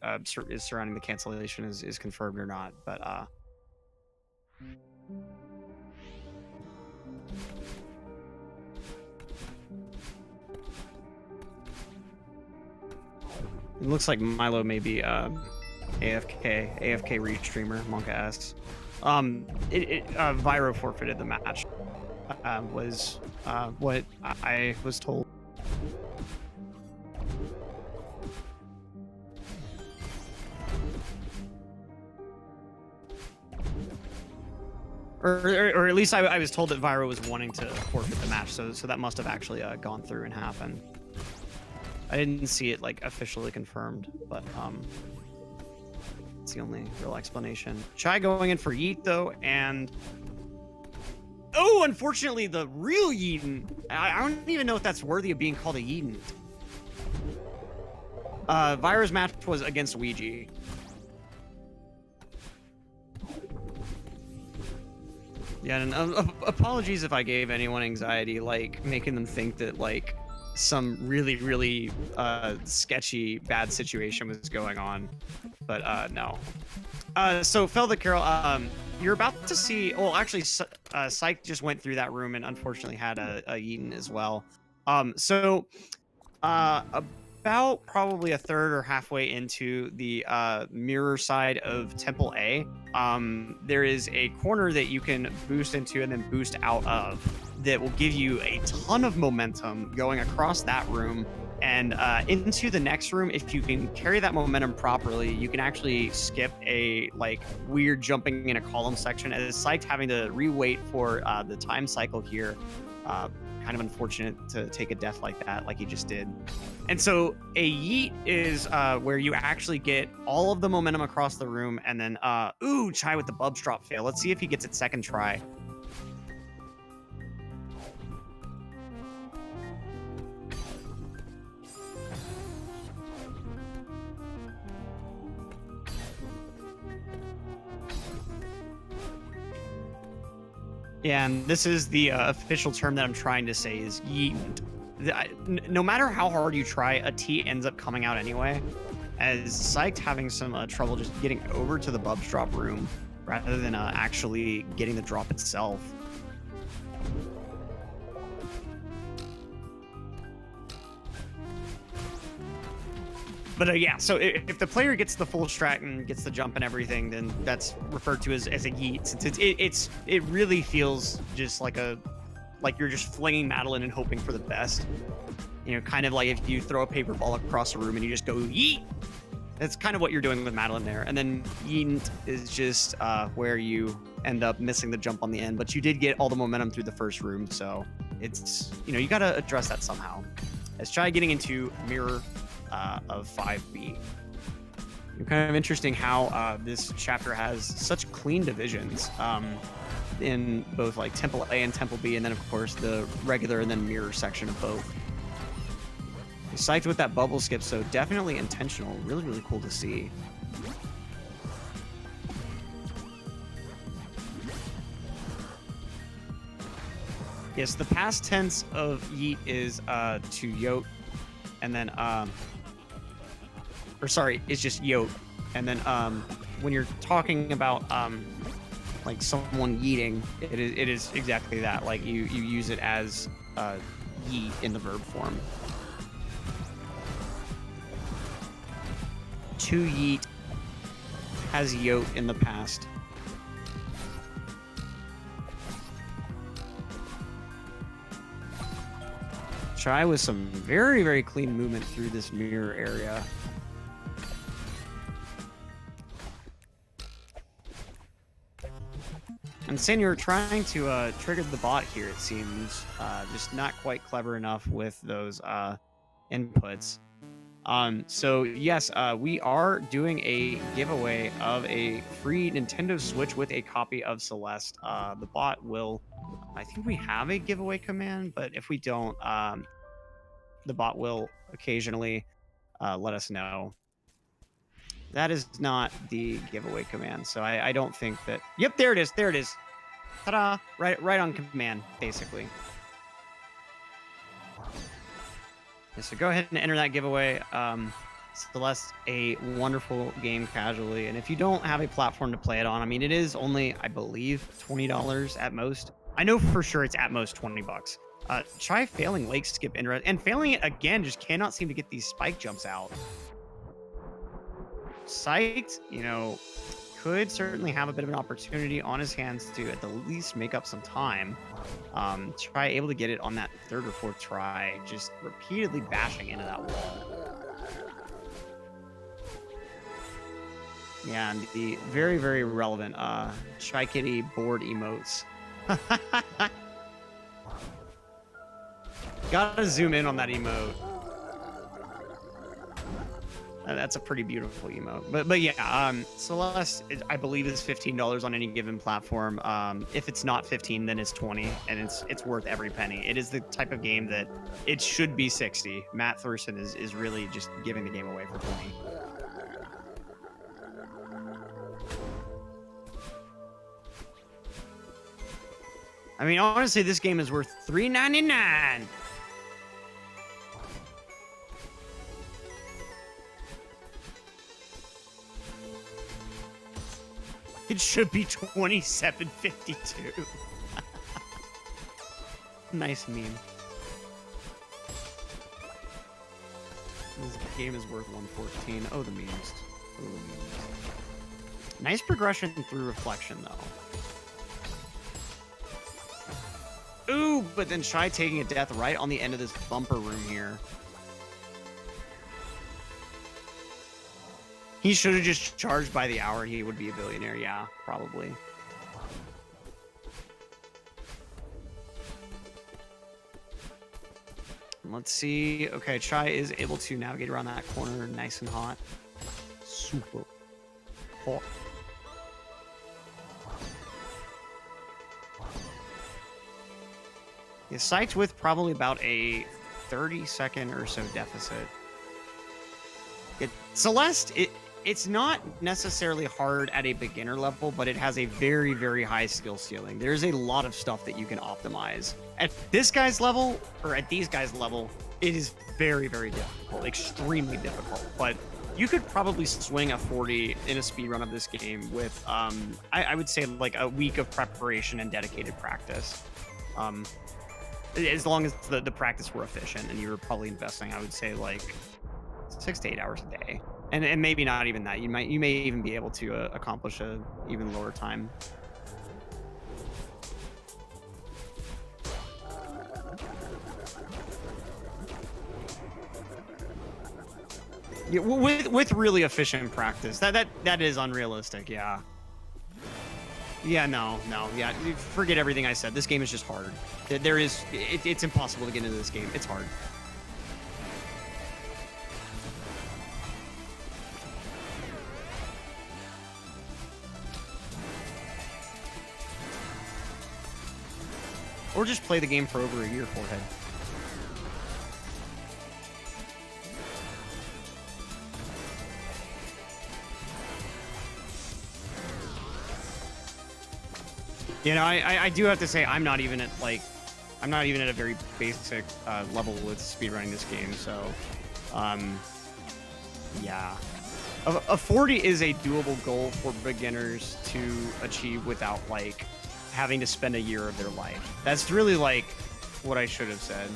is surrounding the cancellation is confirmed or not. But it looks like Milo may be AFK restreamer. Monka asks. Vyro forfeited the match. Was what I was told. Or at least I was told that Vyro was wanting to forfeit the match, so that must have actually gone through and happened. I didn't see it like officially confirmed, but it's the only real explanation. Chai going in for Yeet though, and oh, unfortunately the real Yeeton. I don't even know if that's worthy of being called a Yeeton. Vyro's match was against Ouija. Yeah, and apologies if I gave anyone anxiety, like making them think that like some really sketchy bad situation was going on, but no. So Felda Carol, you're about to see. Well, actually, Psyched just went through that room and unfortunately had a Yeeton as well. About probably a third or halfway into the mirror side of Temple A, there is a corner that you can boost into and then boost out of that will give you a ton of momentum going across that room and into the next room. If you can carry that momentum properly, you can actually skip a like weird jumping in a column section, as Psyched having to re-wait for the time cycle here. Kind of unfortunate to take a death like that, like he just did. And so a yeet is where you actually get all of the momentum across the room, and then ooh, Chai with the bubs drop fail. Let's see if he gets it second try. Yeah, and this is the official term that I'm trying to say is yeet. No matter how hard you try, a T ends up coming out anyway. As Psyched having some trouble just getting over to the bubs drop room rather than actually getting the drop itself. But yeah, so if the player gets the full strat and gets the jump and everything, then that's referred to as a yeet. Since it really feels just like you're just flinging Madeline and hoping for the best. You know, kind of like if you throw a paper ball across a room and you just go yeet. That's kind of what you're doing with Madeline there. And then yeet is just where you end up missing the jump on the end. But you did get all the momentum through the first room, so it's, you know, you got to address that somehow. Let's try getting into mirror of 5B. Kind of interesting how this chapter has such clean divisions in both like Temple A and Temple B, and then of course the regular and then mirror section of both. Psyched with that bubble skip, so definitely intentional. Really cool to see. Yes, the past tense of yeet is to yote, and then or sorry, it's just yote. And then when you're talking about like someone yeeting, it is exactly that. Like you use it as yeet in the verb form. To yeet has yote in the past. Chai with some very clean movement through this mirror area. And Senior trying to trigger the bot here, it seems. Just not quite clever enough with those inputs. So yes, we are doing a giveaway of a free Nintendo Switch with a copy of Celeste. The bot will, I think we have a giveaway command, but if we don't, the bot will occasionally let us know. That is not the giveaway command, so I don't think that... Yep, there it is. There it is. Ta-da! Right on command, basically. Yeah, so go ahead and enter that giveaway. Celeste, a wonderful game casually, and if you don't have a platform to play it on, I mean, it is only, I believe, $20 at most. I know for sure it's at most $20. Try failing Lake Skip interest, and failing it again, just cannot seem to get these spike jumps out. Psyched, you know, could certainly have a bit of an opportunity on his hands to at the least make up some time. Try able to get it on that third or fourth try, just repeatedly bashing into that wall. Yeah, and the very, very relevant Chaikitty board emotes. Gotta zoom in on that emote. That's a pretty beautiful emote. But yeah, Celeste, I believe, is $15 on any given platform. If it's not 15, then it's 20, and it's worth every penny. It is the type of game that it should be 60. Matt Thurston is really just giving the game away for 20. I mean, honestly, this game is worth $3.99. It should be $27.52. Nice meme. This game is worth $114. Oh, the memes. Oh, the memes. Nice progression through reflection, though. Ooh, but then Shy taking a death right on the end of this bumper room here. He should have just charged by the hour. He would be a billionaire. Yeah, probably. Let's see. Okay, Chai is able to navigate around that corner nice and hot. Super hot. Yeah, Psyched with probably about a 30-second or so deficit. Celeste, it's not necessarily hard at a beginner level, but it has a very, very high skill ceiling. There's a lot of stuff that you can optimize. At this guy's level, or at these guys' level, it is very, very difficult, extremely difficult. But you could probably swing a 40 in a speedrun of this game with, I would say, like a week of preparation and dedicated practice. As long as the practice were efficient, and you were probably investing, I would say, like 6 to 8 hours a day. And maybe not even that. You may even be able to accomplish a even lower time. Yeah, with really efficient practice. That is unrealistic. Yeah. Yeah. No. Yeah. Forget everything I said. This game is just hard. It's impossible to get into this game. It's hard. Or just play the game for over a year, Forehead. You know, I do have to say I'm not even at a very basic level with speedrunning this game, so yeah. A 40 is a doable goal for beginners to achieve without like having to spend a year of their life. That's really like what I should have said.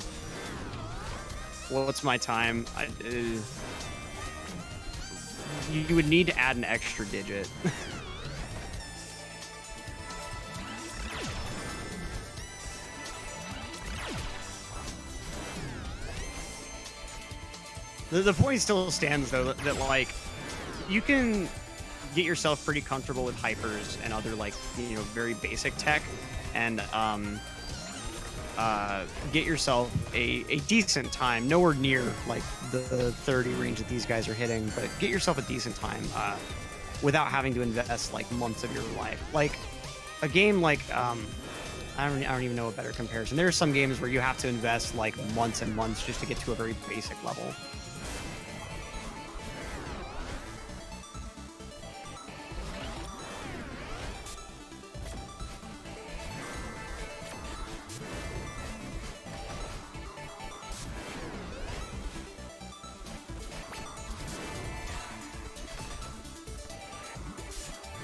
What's my time? You would need to add an extra digit. The point still stands, though, that like you can get yourself pretty comfortable with hypers and other like, you know, very basic tech, and get yourself a decent time, nowhere near like the 30 range that these guys are hitting, but get yourself a decent time without having to invest like months of your life. Like a game like I don't even know a better comparison. There are some games where you have to invest like months and months just to get to a very basic level.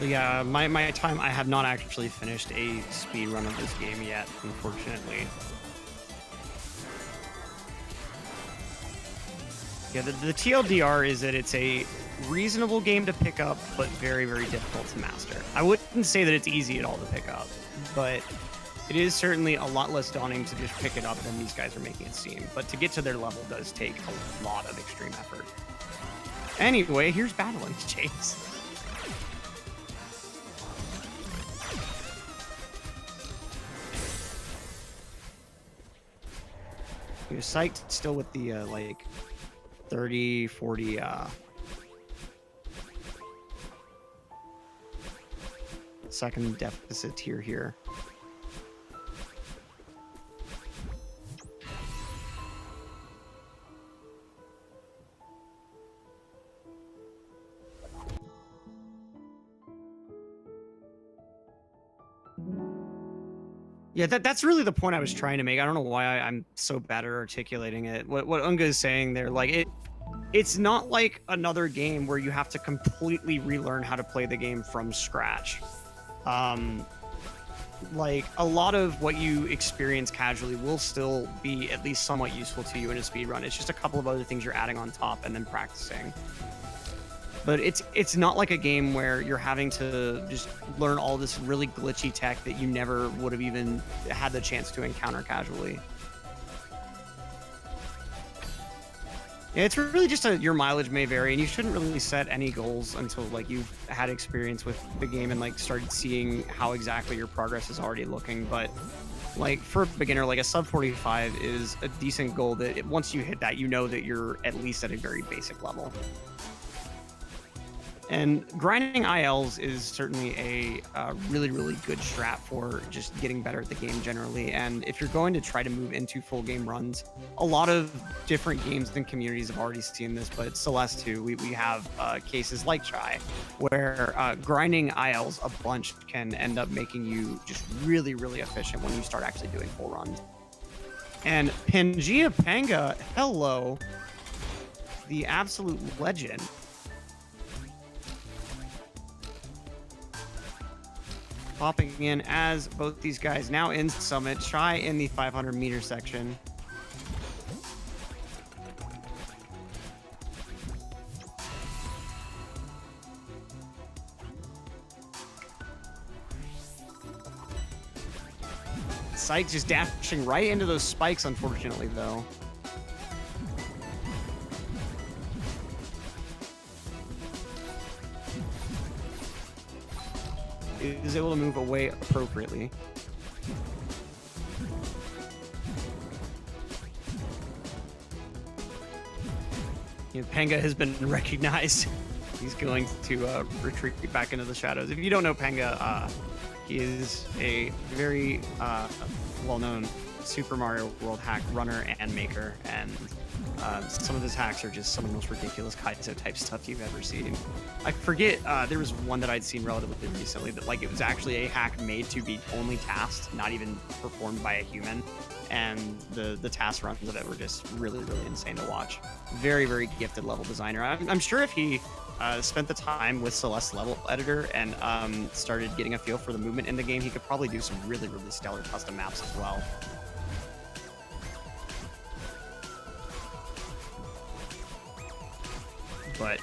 Yeah, my time, I have not actually finished a speed run of this game yet, unfortunately. Yeah, the TLDR is that it's a reasonable game to pick up, but very, very difficult to master. I wouldn't say that it's easy at all to pick up, but it is certainly a lot less daunting to just pick it up than these guys are making it seem. But to get to their level does take a lot of extreme effort. Anyway, here's Battling Chase. He was psyched still with the like 30, 40 second deficit tier here. Yeah, that's really the point I was trying to make. I don't know why I'm so bad at articulating it. What Unga is saying there, like it's not like another game where you have to completely relearn how to play the game from scratch. Like a lot of what you experience casually will still be at least somewhat useful to you in a speedrun. It's just a couple of other things you're adding on top and then practicing. But it's not like a game where you're having to just learn all this really glitchy tech that you never would have even had the chance to encounter casually. Yeah, it's really just your mileage may vary, and you shouldn't really set any goals until like you've had experience with the game and like started seeing how exactly your progress is already looking. But like for a beginner, like a sub 45 is a decent goal that once you hit that, you know that you're at least at a very basic level. And grinding ILs is certainly a really, really good strat for just getting better at the game generally. And if you're going to try to move into full game runs, a lot of different games and communities have already seen this, but Celeste too, we have cases like Chai, where grinding ILs a bunch can end up making you just really, really efficient when you start actually doing full runs. And Pangaea Panga, hello, the absolute legend. Popping in as both these guys now in Summit, Chai in the 500 meter section. Psyched just dashing right into those spikes, unfortunately, though. Is able to move away appropriately. You know, Panga has been recognized. He's going to retreat back into the shadows. If you don't know Panga, he is a very well-known Super Mario World hack runner and maker, and some of his hacks are just some of the most ridiculous Kaizo type stuff you've ever seen. I forget, there was one that I'd seen relatively recently that like it was actually a hack made to be only tasked, not even performed by a human, and the task runs of it were just really, really insane to watch. Very, very gifted level designer. I'm sure if he spent the time with Celeste level editor and started getting a feel for the movement in the game, he could probably do some really, really stellar custom maps as well. But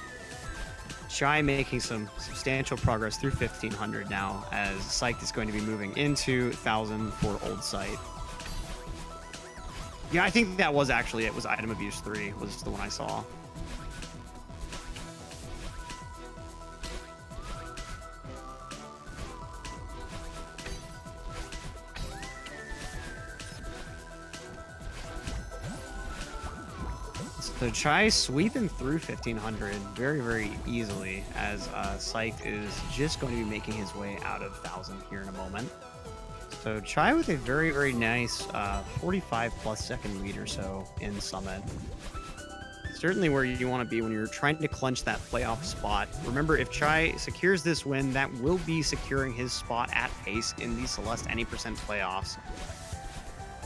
Chai making some substantial progress through 1500 now, as Psyched is going to be moving into 1000 for Old Site. Yeah, I think that was actually it. Was Item Abuse 3 was the one I saw. So Chai sweeping through 1500 very, very easily, as Psyched is just going to be making his way out of 1000 here in a moment. So Chai with a very, very nice 45 plus second lead or so in Summit. Certainly where you want to be when you're trying to clinch that playoff spot. Remember, if Chai secures this win, that will be securing his spot at pace in the Celeste Any Percent playoffs.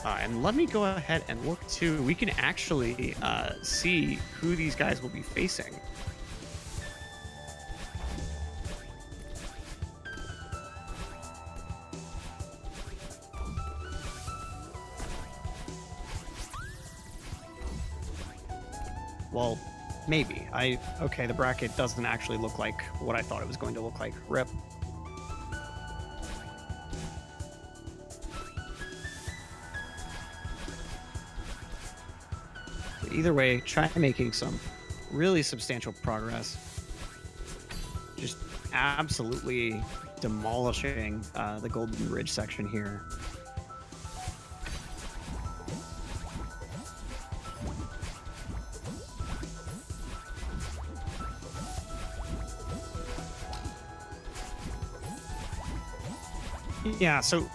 And let me go ahead and look too. We can actually see who these guys will be facing. Well, maybe. Okay, the bracket doesn't actually look like what I thought it was going to look like. Rip. But either way, try making some really substantial progress. Just absolutely demolishing the Golden Ridge section here. Yeah, so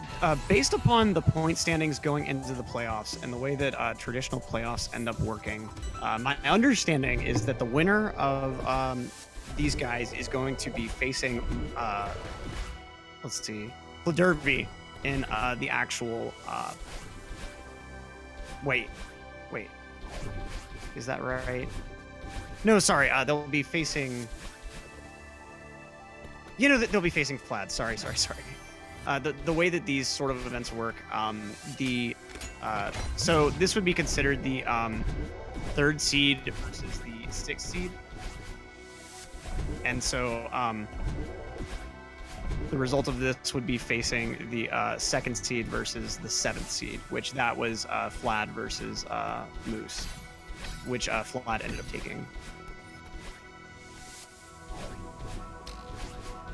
based upon the point standings going into the playoffs and the way that traditional playoffs end up working, my understanding is that the winner of these guys is going to be facing, let's see, Derby in the actual. Wait, is that right? No, sorry. They'll be facing. They'll be facing Flad. Sorry. The way that these sort of events work, so this would be considered the 3rd seed versus the 6th seed, and so the result of this would be facing the 2nd seed versus the 7th seed, which that was Flad versus Moose, which Flad ended up taking.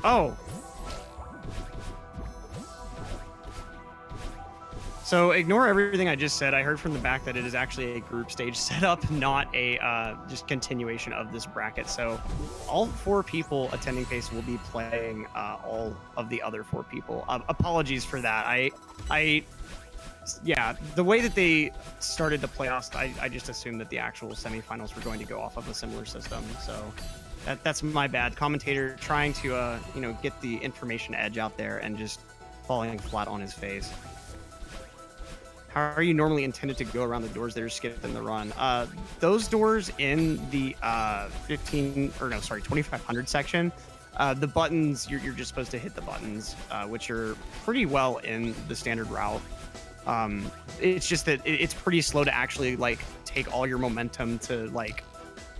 Oh. So ignore everything I just said. I heard from the back that it is actually a group stage setup, not a just continuation of this bracket. So all 4 people attending PACE will be playing all of the other 4 people. Apologies for that. Yeah, the way that they started the playoffs, I just assumed that the actual semifinals were going to go off of a similar system. So that's my bad. Commentator trying to get the information edge out there and just falling flat on his face. How are you normally intended to go around the doors that are skipped in the run? Those doors in the 2500 section, the buttons, you're just supposed to hit the buttons, which are pretty well in the standard route. It's just that it's pretty slow to actually take all your momentum to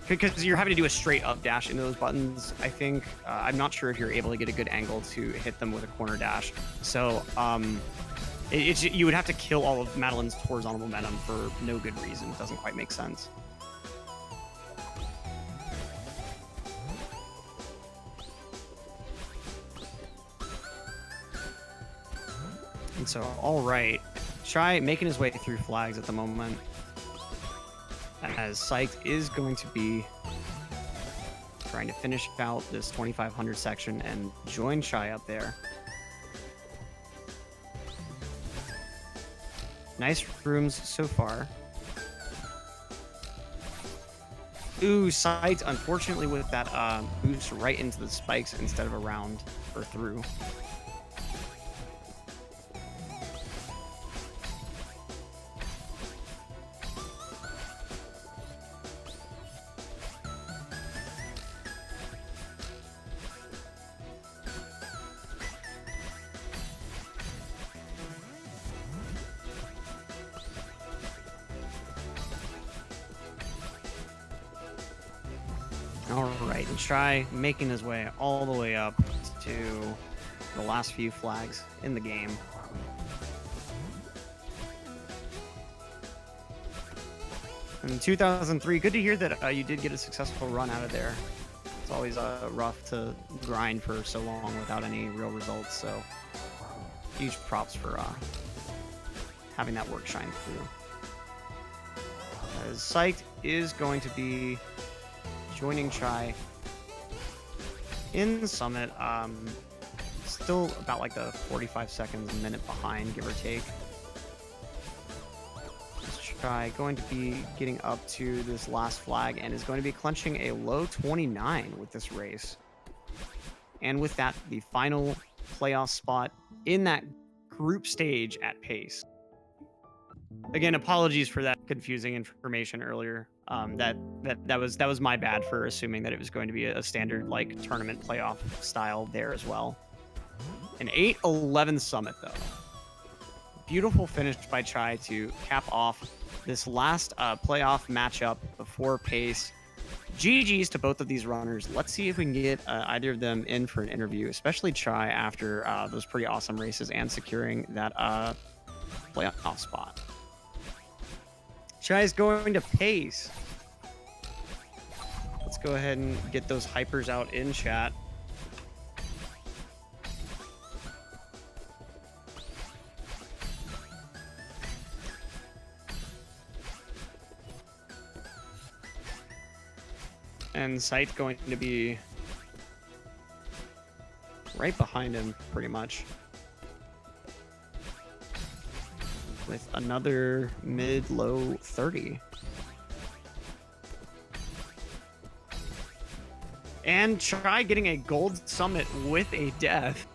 because you're having to do a straight up dash into those buttons, I think. I'm not sure if you're able to get a good angle to hit them with a corner dash. So, you would have to kill all of Madeline's horizontal momentum for no good reason. It doesn't quite make sense. And so, all right, Chai making his way through flags at the moment, as Psyched is going to be trying to finish out this 2500 section and join Chai up there. Nice rooms so far. Ooh, Psyched, unfortunately, with that boost right into the spikes instead of around or through. Alright, and Chai making his way all the way up to the last few flags in the game. In 2003, good to hear that you did get a successful run out of there. It's always rough to grind for so long without any real results, so huge props for having that work shine through. As Psyched is going to be joining Chai in the summit, still about the 45 seconds, a minute behind, give or take. Chai going to be getting up to this last flag and is going to be clenching a low 29 with this race. And with that, the final playoff spot in that group stage at PACE. Again, apologies for that confusing information earlier. That was my bad for assuming that it was going to be a standard tournament playoff style there as well. An 8-11 summit though. Beautiful finish by Chai to cap off this last playoff matchup before PACE. GG's to both of these runners. Let's see if we can get either of them in for an interview, especially Chai after those pretty awesome races and securing that playoff spot. Chai is going to pace. Let's go ahead and get those hypers out in chat. And Psyched going to be right behind him, pretty much. With another mid-low 30. And Chai getting a gold summit with a death.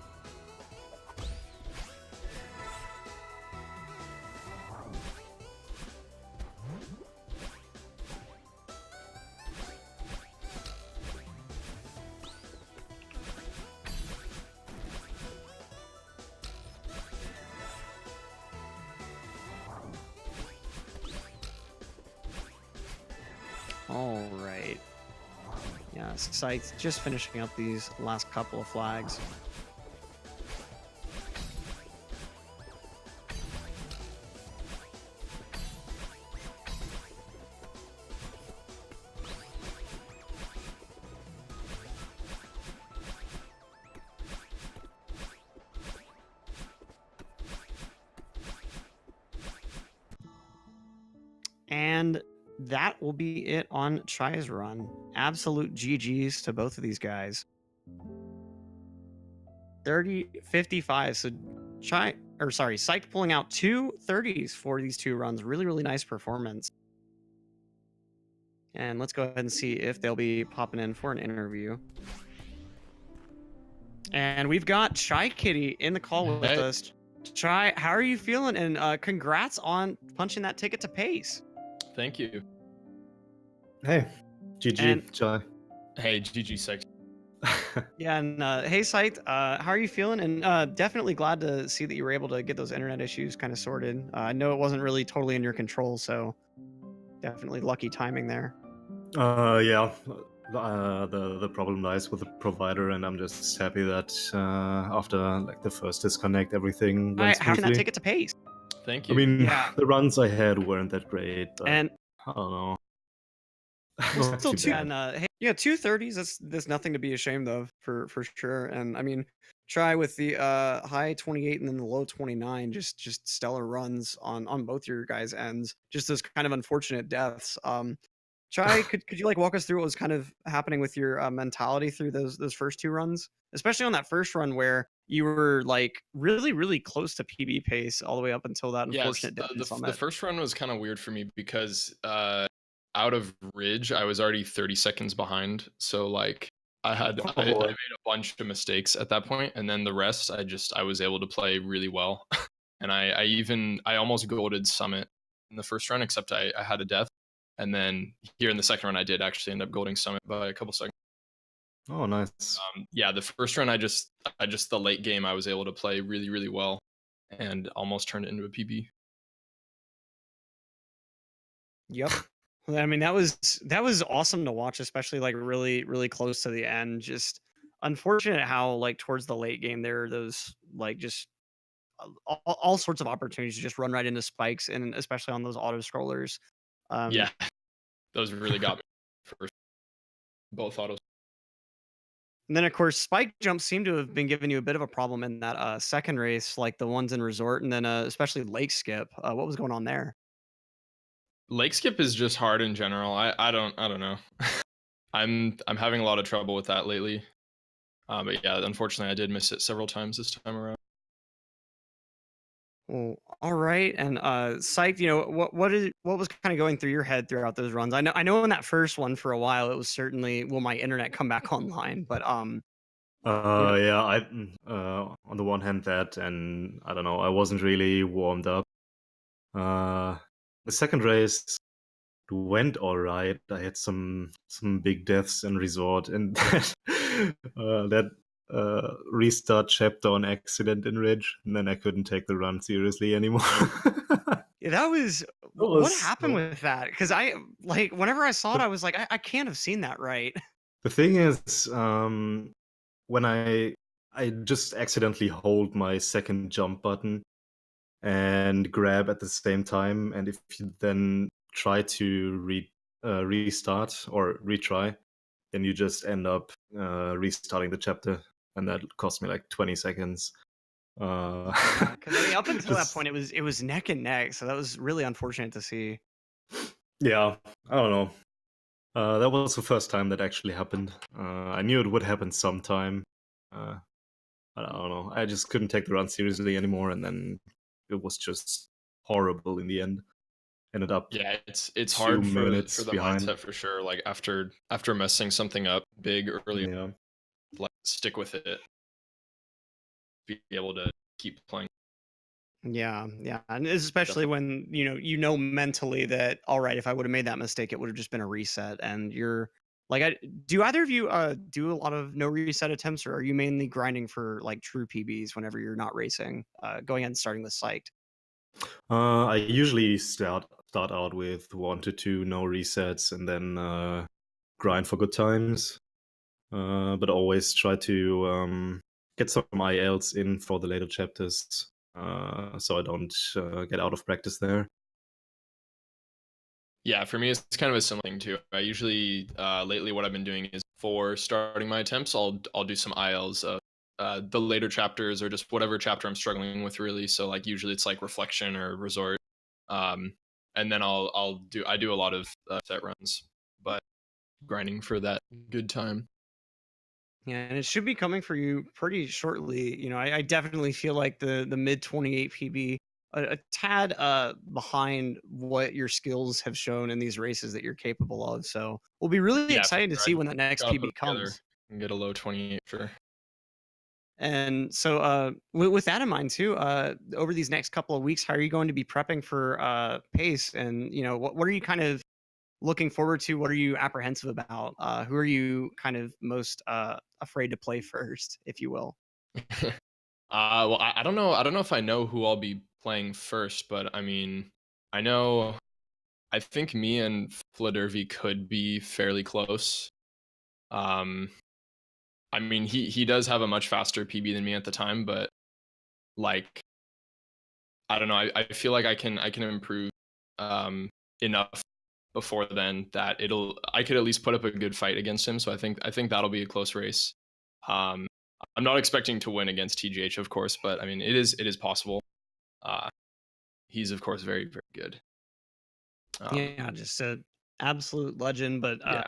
All right. Yeah, Psyched just finishing up these last couple of flags. And that will be it on Chai's run. Absolute GG's to both of these guys. 30-55. So Psyched pulling out 2 30s for these 2 runs. Really, really nice performance. And let's go ahead and see if they'll be popping in for an interview. And we've got Chaikitty in the call with us. Chai, how are you feeling? And congrats on punching that ticket to pace. Thank you. Hey, GG, Chai. Hey, GG, Psyched. Yeah, and hey, Psyched, how are you feeling? And definitely glad to see that you were able to get those internet issues kind of sorted. I know it wasn't really totally in your control, so definitely lucky timing there. Yeah, the problem lies with the provider, and I'm just happy that after like the first disconnect, everything went How can smoothly. that take it to pace? Thank you. I mean, the runs I had weren't that great, but And I don't know. well, still too bad. hey, yeah, 2 30s. That's nothing to be ashamed of for sure. And I mean, Chai with the high 28 and then the low 29, just stellar runs on both your guys' ends. Just those kind of unfortunate deaths. Chai, could you like walk us through what was kind of happening with your mentality through those first 2 runs, especially on that first run where you were like really close to PB pace all the way up until that unfortunate death on the first run was kind of weird for me because out of Ridge I was already 30 seconds behind, so like I made a bunch of mistakes at that point, and then the rest I was able to play really well. And I almost golded Summit in the first run, except I had a death. And then here in the second run, I did actually end up golding Summit by a couple seconds. Oh, nice. Yeah, the first run, I just the late game, I was able to play really well, and almost turned it into a PB. Yep. I mean, that was awesome to watch, especially like really close to the end. Just unfortunate how like towards the late game there are those like just all sorts of opportunities to just run right into spikes, and especially on those auto scrollers. Yeah, those really got me first. Both autos. And then of course spike jumps seem to have been giving you a bit of a problem in that second race, like the ones in resort, and then especially lake skip. What was going on there? Lake skip is just hard in general. I don't know. I'm having a lot of trouble with that lately. But yeah, unfortunately I did miss it several times this time around. Well, all right. And Psyched, you know, what was kind of going through your head throughout those runs? I know in that first one for a while it was certainly, will my internet come back online? But yeah, on the one hand that, and I don't know, I wasn't really warmed up. The second race went all right. I had some big deaths in resort, and that restart chapter on accident in Ridge, and then I couldn't take the run seriously anymore. Yeah, that was That what was happened with that? Because I like whenever I saw it, the, I was like, I can't have seen that right. the thing is, when I just accidentally hold my second jump button and grab at the same time, and if you then try to restart or retry, then you just end up restarting the chapter, and that cost me like 20 seconds. Yeah, because I mean, up until that just point, it was neck and neck, so that was really unfortunate to see. yeah, I don't know. That was the first time that actually happened. I knew it would happen sometime. Uh, I don't know. I just couldn't take the run seriously anymore, and then it was just horrible in the end. Ended up Yeah, it's 2 hard for minutes the behind. mindset for sure. Like after messing something up big early, Yeah. like stick with it, be able to keep playing. Yeah, yeah, and especially when you know mentally that all right, if I would have made that mistake, it would have just been a reset, and you're like, do either of you do a lot of no reset attempts, or are you mainly grinding for like true PBs whenever you're not racing, going ahead and starting with psyched? I usually start out with 1 to 2 no resets, and then grind for good times. But always try to get some ILs in for the later chapters, so I don't get out of practice there. Yeah, for me, it's kind of a similar thing too. I usually lately what I've been doing is for starting my attempts, I'll do some ILs of the later chapters or just whatever chapter I'm struggling with really. So like usually it's like reflection or resort, um, and then I do a lot of set runs, but grinding for that good time. Yeah, and it should be coming for you pretty shortly. I definitely feel like the mid 28 PB a tad behind what your skills have shown in these races that you're capable of. So we'll be really Yeah, for excited to sure. see when that next Gotta put PB it together comes. and get a low 28 for. And so with that in mind too, over these next couple of weeks, how are you going to be prepping for pace? And what are you kind of looking forward to? What are you apprehensive about? Who are you kind of most afraid to play first, if you will? Well, I don't know. I don't know if I know who I'll be playing first, but I mean, I know. I think me and Fledervy could be fairly close. Um, I mean, he does have a much faster PB than me at the time, but like, I don't know. I feel like I can improve enough before then that I could at least put up a good fight against him. So I think that'll be a close race. Um, I'm not expecting to win against TGH, of course, but I mean, it is possible. Uh, he's of course very very good. Yeah, just a absolute legend. But Yeah.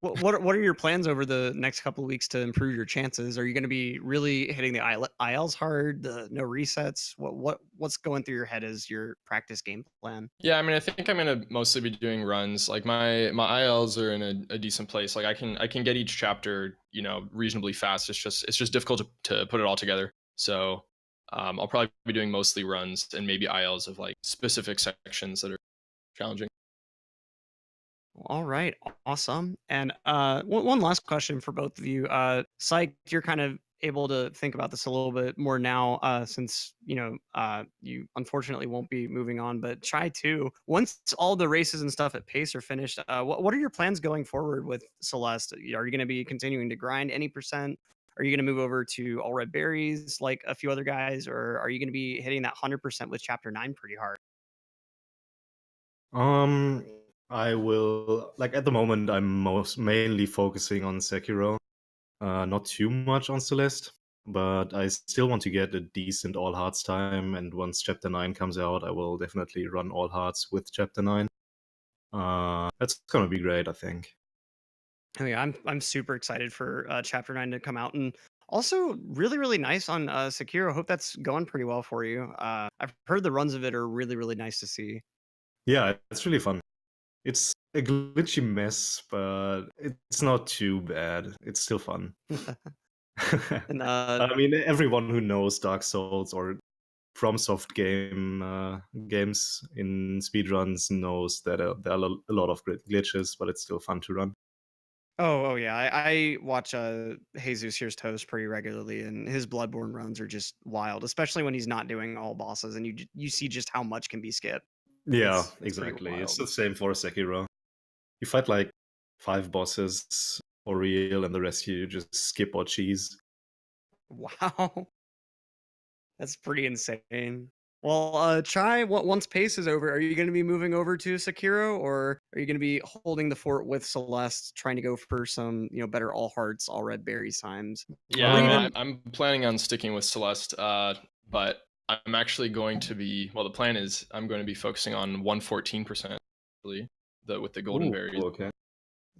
what are your plans over the next couple of weeks to improve your chances? Are you going to be really hitting the ILs hard, the no resets? What's going through your head as your practice game plan? Yeah, I mean, I think I'm gonna mostly be doing runs. Like my ILs are in a decent place. Like I can get each chapter, reasonably fast. It's just difficult to put it all together. So I'll probably be doing mostly runs and maybe ILs of like specific sections that are challenging. All right, awesome. And one last question for both of you. Psych, you're kind of able to think about this a little bit more now, since you unfortunately won't be moving on. But try to once all the races and stuff at pace are finished. What are your plans going forward with Celeste? Are you going to be continuing to grind any percent? Are you going to move over to all red berries like a few other guys, or are you going to be hitting that 100% with Chapter 9 pretty hard? Um, I will like at the moment. I'm most mainly focusing on Sekiro, not too much on Celeste. But I still want to get a decent all hearts time, and once Chapter 9 comes out, I will definitely run all hearts with Chapter 9. That's gonna be great, I think. Oh yeah, I'm super excited for Chapter 9 to come out, and also really nice on Sekiro. Hope that's going pretty well for you. I've heard the runs of it are really nice to see. Yeah, it's really fun. It's a glitchy mess, but it's not too bad. It's still fun. And I mean, everyone who knows Dark Souls or FromSoft games in speedruns knows that there are a lot of glitches, but it's still fun to run. oh yeah, I watch Jesus Here's Toast pretty regularly, and his Bloodborne runs are just wild, especially when he's not doing all bosses, and you see just how much can be skipped. Yeah, It's pretty exactly. It's wild. the same for Sekiro. You fight like 5 bosses for real, and the rest you just skip or cheese. Wow. That's pretty insane. Well, Chai, once pace is over, are you going to be moving over to Sekiro, or are you going to be holding the fort with Celeste, trying to go for some, better all hearts, all red berries times? Yeah, Or I mean, even, I'm planning on sticking with Celeste, but I'm actually going to be. Well, the plan is I'm going to be focusing on 114%, actually, with the golden Ooh, berries okay.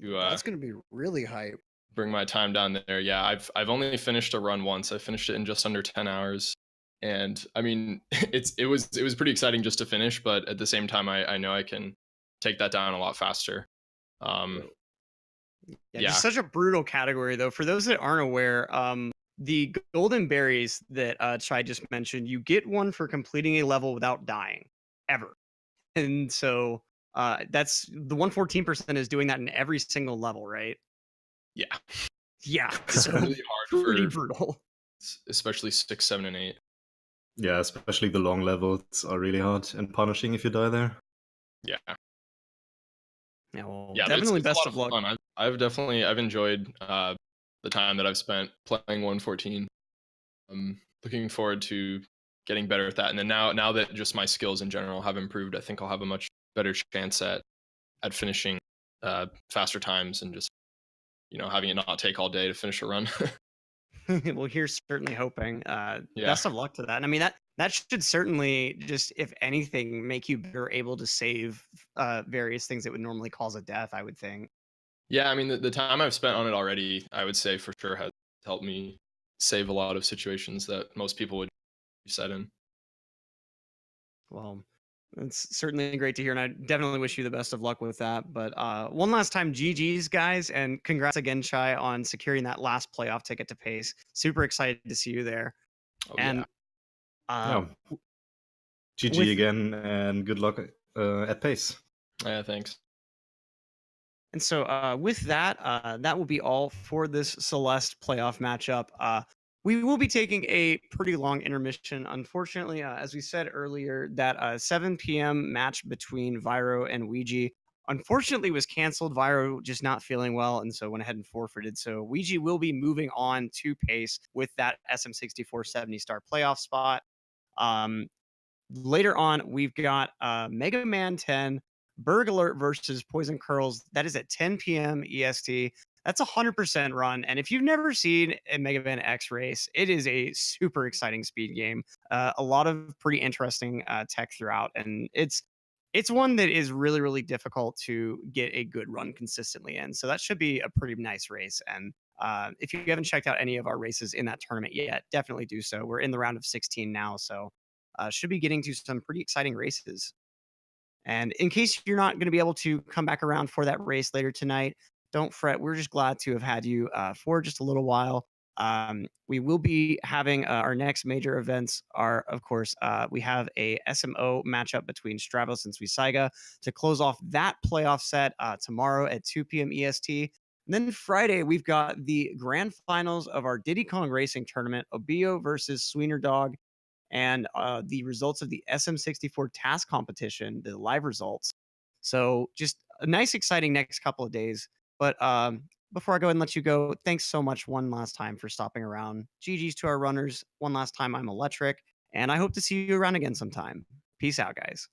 to that's going to be really hype. bring my time down there. Yeah, I've only finished a run once. I finished it in just under 10 hours. And I mean, it was pretty exciting just to finish, but at the same time I know I can take that down a lot faster. Um Yeah, yeah. just such a brutal category, though. For those that aren't aware, the golden berries that Chai just mentioned, you get one for completing a level without dying, ever. And so that's the 114% is doing that in every single level, right? Yeah. Yeah, It's so really hard pretty for brutal. especially 6, 7 and 8. Yeah, especially the long levels are really hard and punishing if you die there. Yeah. Yeah, well, Yeah, but definitely it's a best lot of of luck. fun. I've enjoyed the time that I've spent playing 114. I'm looking forward to getting better at that. And then now that just my skills in general have improved, I think I'll have a much better chance at finishing faster times and just having it not take all day to finish a run. Well, here's certainly hoping. Yeah. Best of luck to that. I mean, that should certainly just, if anything, make you better able to save various things that would normally cause a death, I would think. Yeah, I mean the time I've spent on it already, I would say for sure has helped me save a lot of situations that most people would be set in. Well, it's certainly great to hear, and I definitely wish you the best of luck with that. But one last time, GG's, guys, and congrats again, Chai, on securing that last playoff ticket to Pace. Super excited to see you there. Oh yeah. And uh, Yeah. GG with again, and good luck at pace. Yeah, thanks. And so, with that, that will be all for this Celeste playoff matchup. We will be taking a pretty long intermission. Unfortunately, as we said earlier, that 7 p.m. match between Viro and Ouija unfortunately was canceled. Viro just not feeling well, and so went ahead and forfeited. So Ouija will be moving on to Pace with that SM64 70-star playoff spot. Um, Later on, we've got Mega Man 10, Berg Alert versus Poison Curls. That is at 10 p.m. EST. That's a 100% run. And if you've never seen a Mega Man X race, it is a super exciting speed game. A lot of pretty interesting tech throughout. And it's one that is really, really difficult to get a good run consistently in. So that should be a pretty nice race. And if you haven't checked out any of our races in that tournament yet, definitely do so. We're in the round of 16 now. So should be getting to some pretty exciting races. And in case you're not going to be able to come back around for that race later tonight, don't fret. We're just glad to have had you for just a little while. We will be having our next major events are, of course, we have a SMO matchup between Stravos and Suisaiga to close off that playoff set tomorrow at 2 p.m. EST. And then Friday, we've got the grand finals of our Diddy Kong Racing Tournament, Obio versus Sweener Dog, and the results of the SM64 task competition, the live results. So just a nice, exciting next couple of days. But before I go ahead and let you go, thanks so much one last time for stopping around. GG's to our runners. One last time, I'm Electric, and I hope to see you around again sometime. Peace out, guys.